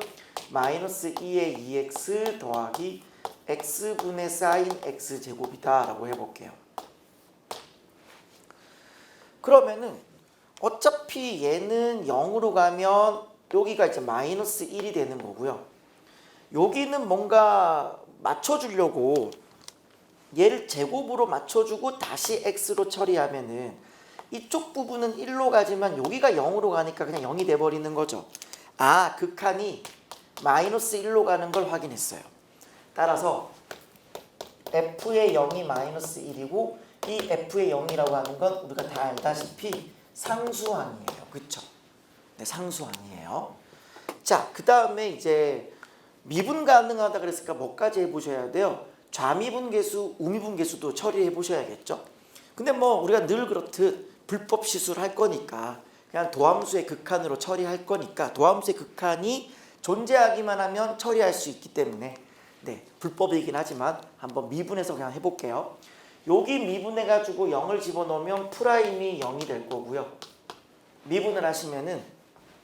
마이너스 2의 2x 더하기 x분의 사인 x제곱이다 라고 해볼게요. 그러면은 어차피 얘는 0으로 가면 여기가 이제 마이너스 1이 되는 거고요. 여기는 뭔가 맞춰주려고 얘를 제곱으로 맞춰주고 다시 x로 처리하면은 이쪽 부분은 1로 가지만 여기가 0으로 가니까 그냥 0이 돼버리는 거죠. 극한이 마이너스 1로 가는 걸 확인했어요. 따라서 f의 0이 마이너스 1이고 이 f의 0이라고 하는 건 우리가 다 알다시피 상수항이에요. 그쵸? 네, 상수항이에요. 자, 그 다음에 이제 미분 가능하다 그랬으니까 뭐까지 해보셔야 돼요? 좌미분계수, 우미분계수도 처리해 보셔야겠죠. 근데 뭐 우리가 늘 그렇듯 불법 시술 할 거니까 그냥 도함수의 극한으로 처리할 거니까 도함수의 극한이 존재하기만 하면 처리할 수 있기 때문에 네, 불법이긴 하지만 한번 미분해서 그냥 해볼게요. 여기 미분해가지고 0을 집어넣으면 프라임이 0이 될 거고요. 미분을 하시면은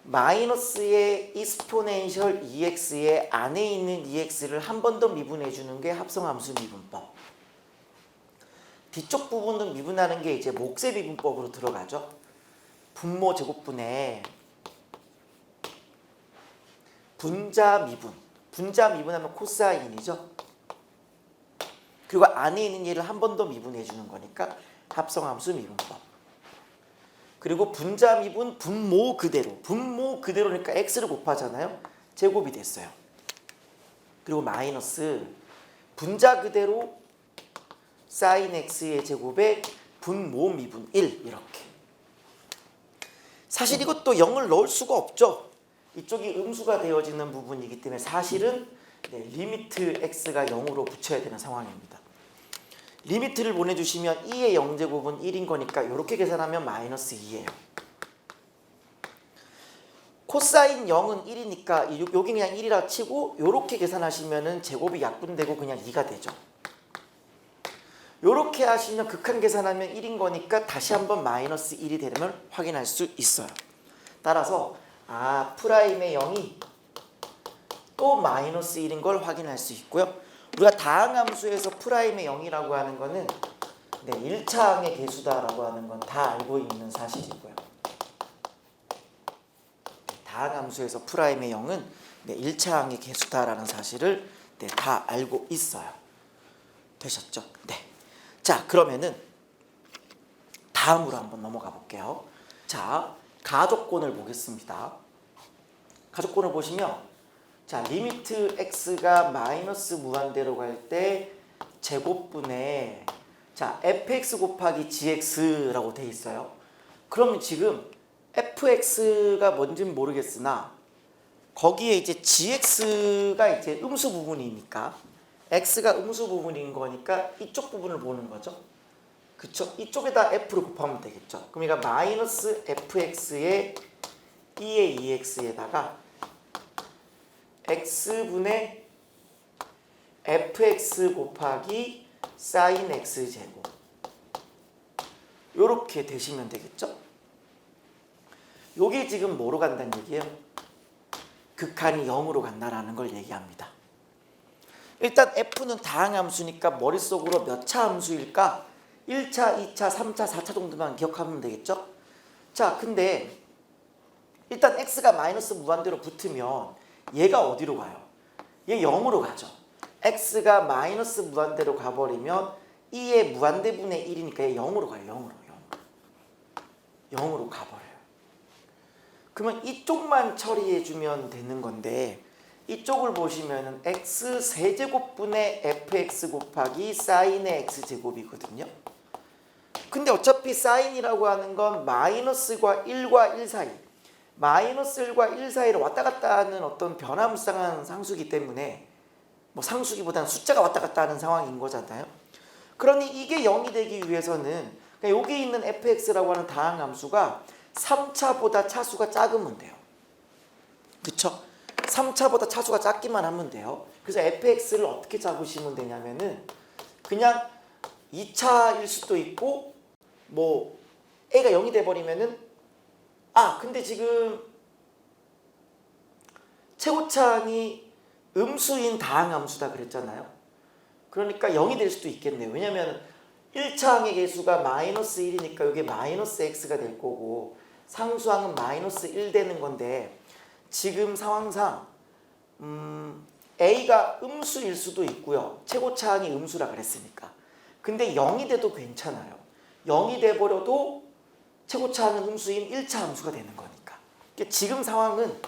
마이너스의 익스포넨셜 EX의 안에 있는 EX를 한 번 더 미분해 주는 게 합성함수 미분법. 뒤쪽 부분은 미분하는 게 이제 몫의 미분법으로 들어가죠. 분모 제곱분의 분자 미분. 분자 미분하면 코사인이죠. 그리고 안에 있는 얘를 한 번 더 미분해 주는 거니까 합성함수 미분법. 그리고 분자 미분 분모 그대로니까 x를 곱하잖아요. 제곱이 됐어요. 그리고 마이너스 분자 그대로 사인 x의 제곱에 분모 미분 1 이렇게. 사실 이것도 0을 넣을 수가 없죠. 이쪽이 음수가 되어지는 부분이기 때문에 사실은 리미트 x가 0으로 붙여야 되는 상황입니다. 리미트를 보내주시면 2의 0제곱은 1인 거니까 이렇게 계산하면 마이너스 2예요. 코사인 0은 1이니까 여기 그냥 1이라 치고 이렇게 계산하시면 제곱이 약분되고 그냥 2가 되죠. 이렇게 하시면 극한 계산하면 1인 거니까 다시 한번 마이너스 1이 되면 확인할 수 있어요. 따라서 프라임의 0이 또 마이너스 1인 걸 확인할 수 있고요. 우리가 다항함수에서 프라임의 0이라고 하는 거는 1차항의 개수다라고 하는 건 다 알고 있는 사실이고요. 다항함수에서 프라임의 0은 1차항의 개수다라는 사실을 다 알고 있어요. 되셨죠? 네. 자, 그러면은 다음으로 한번 넘어가 볼게요. 자, 가족권을 보겠습니다. 가족권을 보시면 자, 리미트 x가 마이너스 무한대로 갈 때 제곱분의 자, fx 곱하기 gx라고 돼 있어요. 그러면 지금 fx가 뭔지는 모르겠으나 거기에 이제 gx가 이제 음수 부분이니까 x가 음수 부분인 거니까 이쪽 부분을 보는 거죠. 그쵸? 이쪽에다 f를 곱하면 되겠죠. 그러니까 마이너스 fx의 2의 2x에다가 x분의 fx 곱하기 sin x제곱 요렇게 되시면 되겠죠? 요게 지금 뭐로 간다는 얘기예요? 극한이 0으로 간다라는 걸 얘기합니다. 일단 f는 다항함수니까 머릿속으로 몇 차 함수일까? 1차, 2차, 3차, 4차 정도만 기억하면 되겠죠? 자, 근데 일단 x가 마이너스 무한대로 붙으면 얘가 어디로 가요? 얘 0으로 가죠. x가 마이너스 무한대로 가버리면 2의 무한대분의 1이니까 얘 0으로 가요. 0으로 가버려요. 그러면 이쪽만 처리해주면 되는 건데 이쪽을 보시면은 x 세제곱분의 fx 곱하기 사인의 x제곱이거든요. 근데 어차피 사인이라고 하는 건 마이너스과 1과 1 사이, 마이너스 1과 1 사이를 왔다 갔다 하는 어떤 변화무쌍한 상수기 때문에 뭐 상수기보다는 숫자가 왔다 갔다 하는 상황인 거잖아요. 그러니 이게 0이 되기 위해서는 그러니까 여기 있는 fx라고 하는 다항함수가 3차보다 차수가 작으면 돼요. 그쵸? 3차보다 차수가 작기만 하면 돼요. 그래서 fx를 어떻게 잡으시면 되냐면은 그냥 2차일 수도 있고 뭐 a가 0이 돼버리면은 근데 지금 최고차항이 음수인 다항함수다 그랬잖아요. 그러니까 0이 될 수도 있겠네요. 왜냐면 1차항의 개수가 마이너스 1이니까 이게 마이너스 x가 될 거고 상수항은 마이너스 1 되는 건데 지금 상황상 a가 음수일 수도 있고요. 최고차항이 음수라 그랬으니까. 근데 0이 돼도 괜찮아요. 0이 돼버려도 최고차항은 음수인 1차 함수가 되는 거니까. 그러니까 지금 상황은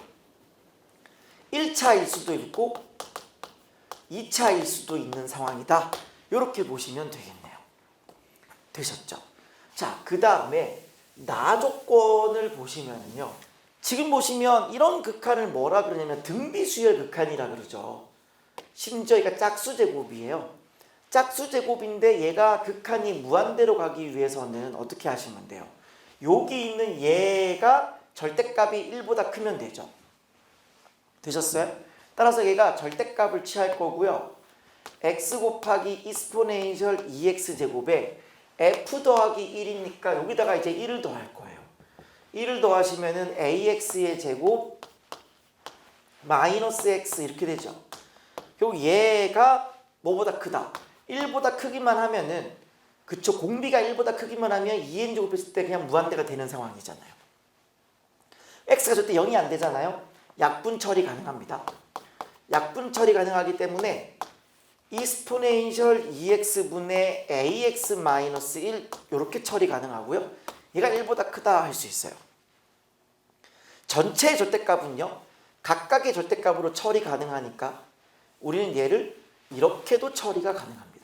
1차일 수도 있고 2차일 수도 있는 상황이다. 이렇게 보시면 되겠네요. 되셨죠? 자, 그 다음에 나 조건을 보시면은요. 지금 보시면 이런 극한을 뭐라 그러냐면 등비수열 극한이라 그러죠. 심지어 얘가 짝수제곱이에요. 짝수제곱인데 얘가 극한이 무한대로 가기 위해서는 어떻게 하시면 돼요? 여기 있는 얘가 절대값이 1보다 크면 되죠. 되셨어요? 따라서 얘가 절대값을 취할 거고요. x 곱하기 이스포네인셜 2x 제곱에 f 더하기 1이니까 여기다가 이제 1을 더할 거예요. 1을 더하시면은 ax의 제곱 마이너스 x 이렇게 되죠. 결국 얘가 뭐보다 크다. 1보다 크기만 하면은 그쵸, 공비가 1보다 크기만 하면 2n 제곱했을 때 그냥 무한대가 되는 상황이잖아요. x가 절대 0이 안 되잖아요. 약분 처리 가능합니다. 약분 처리 가능하기 때문에 이스포네인셜 2x분의 ax-1 이렇게 처리 가능하고요. 얘가 1보다 크다 할 수 있어요. 전체의 절대값은요. 각각의 절대값으로 처리 가능하니까 우리는 얘를 이렇게도 처리가 가능합니다.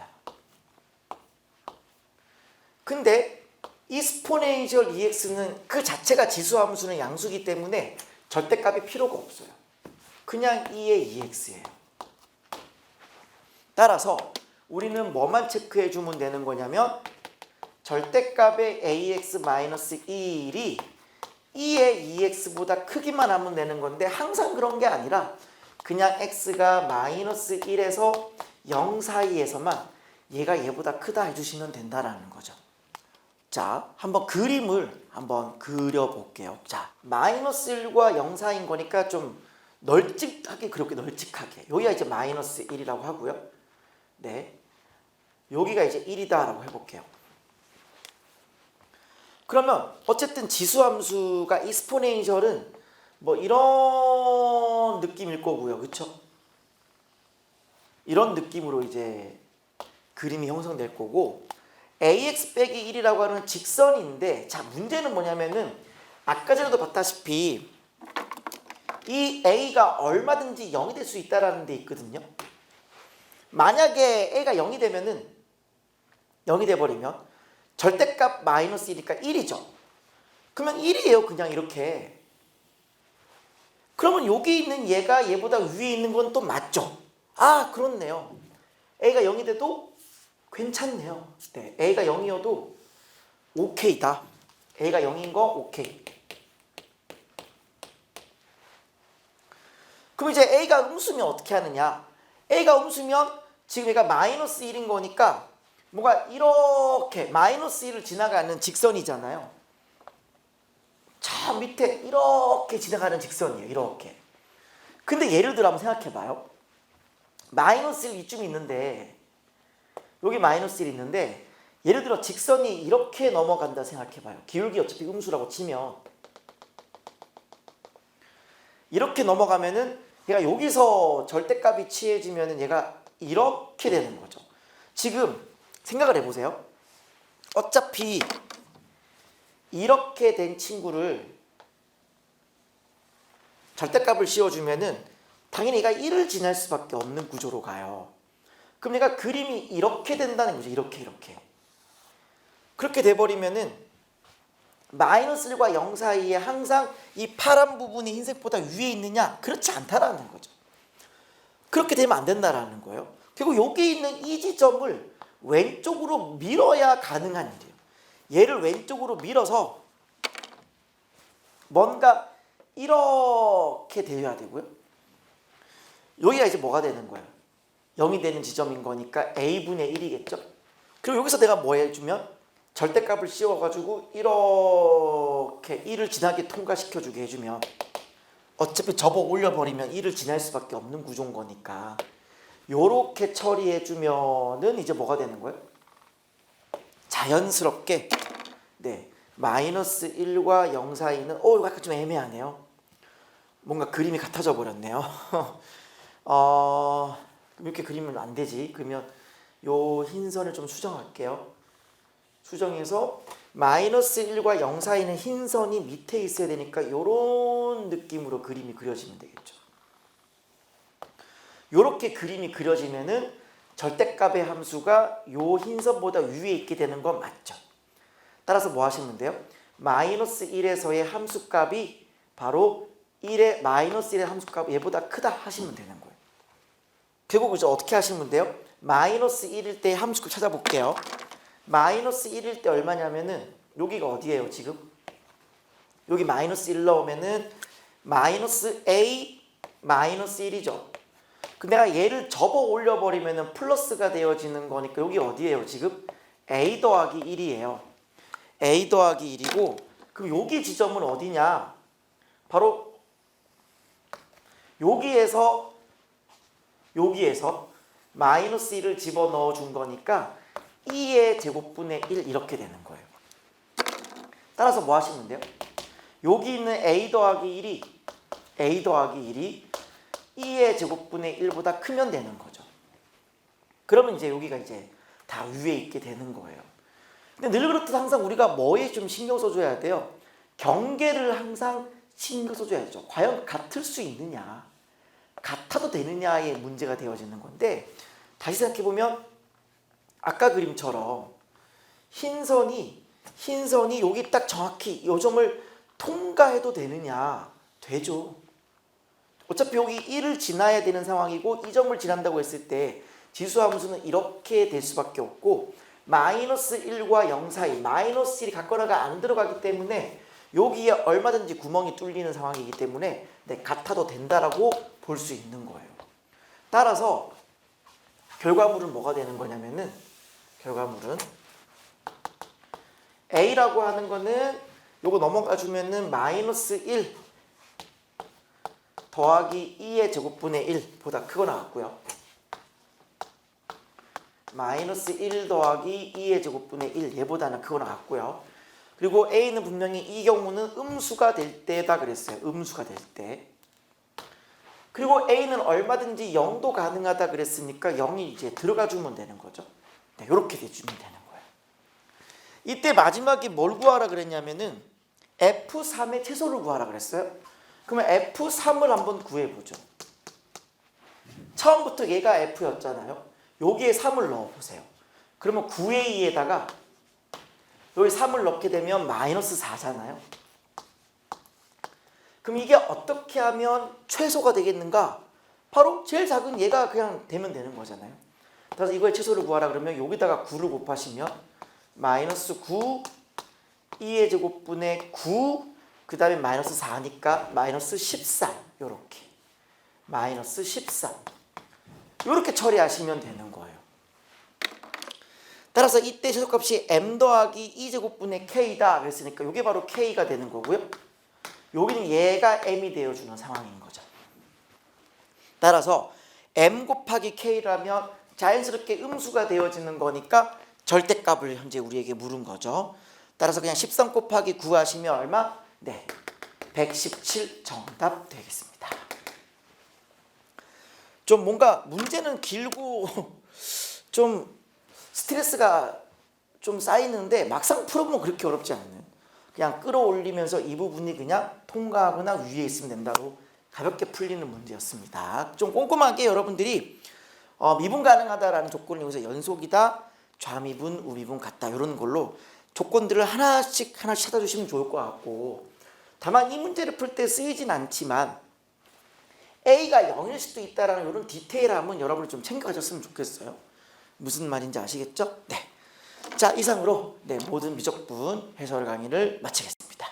근데 이스포네인셜 2x는 그 자체가 지수함수는 양수기 때문에 절대값이 필요가 없어요. 그냥 2의 2x예요. 따라서 우리는 뭐만 체크해 주면 되는 거냐면 절대값의 ax-1이 2의 2x보다 크기만 하면 되는 건데 항상 그런 게 아니라 그냥 x가 마이너스 1에서 0 사이에서만 얘가 얘보다 크다 해주시면 된다라는 거죠. 자, 한번 그림을 한번 그려볼게요. 자, 마이너스 1과 0 사이인 거니까 좀 널찍하게 그렇게 널찍하게 여기가 이제 마이너스 1이라고 하고요. 네, 여기가 이제 1이다라고 해볼게요. 그러면 어쨌든 지수함수가 이스포네인셜은 뭐 이런 느낌일 거고요. 그쵸? 이런 느낌으로 이제 그림이 형성될 거고 ax 빼기 1이라고 하는 직선인데 자 문제는 뭐냐면은 아까 전에도 봤다시피 이 a가 얼마든지 0이 될 수 있다라는 데 있거든요. 만약에 a가 0이 되면은 0이 돼버리면 절대값 마이너스 1이니까 1이죠. 그러면 1이에요. 그냥 이렇게. 그러면 여기 있는 얘가 얘보다 위에 있는 건 또 맞죠? 아 그렇네요. a가 0이 돼도 괜찮네요. 네, a가 0이어도 오케이다. a가 0인 거 오케이. 그럼 이제 A가 음수면 어떻게 하느냐? A가 음수면 지금 얘가 마이너스 1인 거니까 뭔가 이렇게 마이너스 1을 지나가는 직선이잖아요. 저 밑에 이렇게 지나가는 직선이에요. 이렇게. 근데 예를 들어 한번 생각해 봐요. 마이너스 1 이쯤 있는데 여기 마이너스 1 있는데 예를 들어 직선이 이렇게 넘어간다 생각해 봐요. 기울기 어차피 음수라고 치면 이렇게 넘어가면은 얘가 여기서 절대값이 취해지면은 얘가 이렇게 되는 거죠. 지금 생각을 해보세요. 어차피 이렇게 된 친구를 절대값을 씌워주면은 당연히 얘가 1을 지날 수밖에 없는 구조로 가요. 그럼 얘가 그림이 이렇게 된다는 거죠. 이렇게. 그렇게 돼버리면은 마이너스 1과 0 사이에 항상 이 파란 부분이 흰색보다 위에 있느냐? 그렇지 않다라는 거죠. 그렇게 되면 안 된다라는 거예요. 그리고 여기 있는 이 지점을 왼쪽으로 밀어야 가능한 일이에요. 얘를 왼쪽으로 밀어서 뭔가 이렇게 되어야 되고요. 여기가 이제 뭐가 되는 거예요? 0이 되는 지점인 거니까 A분의 1이겠죠? 그리고 여기서 내가 뭐 해주면 절대값을 씌워가지고 이렇게 1을 지나게 통과시켜주게 해주면 어차피 접어 올려버리면 1을 지날 수밖에 없는 구조인 거니까 요렇게 처리해주면은 이제 뭐가 되는 거예요? 자연스럽게 마이너스 1과 0 사이는 이거 약간 좀 애매하네요. 뭔가 그림이 같아져 버렸네요. 이렇게 그리면 안 되지. 그러면 요 흰선을 좀 수정할게요. 수정해서 마이너스 1과 0 사이는 흰선이 밑에 있어야 되니까 요런 느낌으로 그림이 그려지면 되겠죠. 요렇게 그림이 그려지면은 절대값의 함수가 요 흰선보다 위에 있게 되는 건 맞죠. 따라서 뭐 하시면 돼요? 마이너스 1에서의 함수값이 바로 1의 마이너스 1의 함수값 얘보다 크다 하시면 되는 거예요. 결국 이제 어떻게 하시면 돼요? 마이너스 1일 때 함수값 찾아볼게요. 마이너스 1일 때 얼마냐면은 여기가 어디예요 지금? 여기 마이너스 1 넣으면은 마이너스 A 마이너스 1이죠. 근데 내가 얘를 접어 올려버리면은 플러스가 되어지는 거니까 여기 어디예요 지금? A 더하기 1이에요. A 더하기 1이고 그럼 여기 지점은 어디냐? 바로 여기에서 마이너스 1을 집어넣어 준 거니까 2의 제곱분의 1 이렇게 되는 거예요. 따라서 뭐 하시면 돼요? 여기 있는 A 더하기 1이 2의 제곱분의 1보다 크면 되는 거죠. 그러면 이제 여기가 이제 다 위에 있게 되는 거예요. 근데 늘 그렇듯 항상 우리가 뭐에 좀 신경 써줘야 돼요? 경계를 항상 신경 써줘야죠. 과연 같을 수 있느냐? 같아도 되느냐의 문제가 되어지는 건데 다시 생각해보면 아까 그림처럼 흰선이 여기 딱 정확히 이 점을 통과해도 되느냐? 되죠. 어차피 여기 1을 지나야 되는 상황이고 이 점을 지난다고 했을 때 지수함수는 이렇게 될 수밖에 없고 마이너스 1과 0 사이 마이너스 1이 같거나가 안 들어가기 때문에 여기에 얼마든지 구멍이 뚫리는 상황이기 때문에 같아도 된다라고 볼 수 있는 거예요. 따라서 결과물은 뭐가 되는 거냐면은 결과물은 A라고 하는 거는 요거 넘어가 주면은 마이너스 1 더하기 2의 제곱분의 1보다 크거 나왔고요. 마이너스 1 더하기 2의 제곱분의 1 얘보다는 크거 나왔고요. 그리고 A는 분명히 이 경우는 음수가 될 때다 그랬어요. 음수가 될 때. 그리고 A는 얼마든지 0도 가능하다 그랬으니까 0이 이제 들어가 주면 되는 거죠. 이렇게 돼주면 되는 거예요. 이때 마지막에 뭘 구하라 그랬냐면은 F3의 최소를 구하라 그랬어요. 그러면 F3을 한번 구해보죠. 처음부터 얘가 F였잖아요. 여기에 3을 넣어보세요. 그러면 9의 2에다가 여기 3을 넣게 되면 마이너스 4잖아요. 그럼 이게 어떻게 하면 최소가 되겠는가? 바로 제일 작은 얘가 그냥 되면 되는 거잖아요. 그래서 이거의 최소를 구하라 그러면 여기다가 9를 곱하시면 마이너스 9 2의 제곱분의 9 그 다음에 마이너스 4니까 마이너스 14 요렇게 마이너스 13 이렇게 처리하시면 되는 거예요. 따라서 이때 최소값이 m 더하기 2제곱분의 k다 그랬으니까 이게 바로 k가 되는 거고요. 여기는 얘가 m이 되어주는 상황인 거죠. 따라서 m 곱하기 k라면 자연스럽게 음수가 되어지는 거니까 절대값을 현재 우리에게 물은 거죠. 따라서 그냥 13 곱하기 9 하시면 얼마? 네, 117 정답 되겠습니다. 좀 뭔가 문제는 길고 좀 스트레스가 좀 쌓이는데 막상 풀어보면 그렇게 어렵지 않는, 그냥 끌어올리면서 이 부분이 그냥 통과하거나 위에 있으면 된다로 가볍게 풀리는 문제였습니다. 좀 꼼꼼하게 여러분들이 미분 가능하다라는 조건을 여기서 연속이다, 좌미분, 우미분 같다 이런 걸로 조건들을 하나씩 찾아주시면 좋을 것 같고, 다만 이 문제를 풀 때 쓰이진 않지만 A가 0일 수도 있다라는 이런 디테일함은 여러분이 좀 챙겨가셨으면 좋겠어요. 무슨 말인지 아시겠죠? 네. 자, 이상으로 모든 미적분 해설 강의를 마치겠습니다.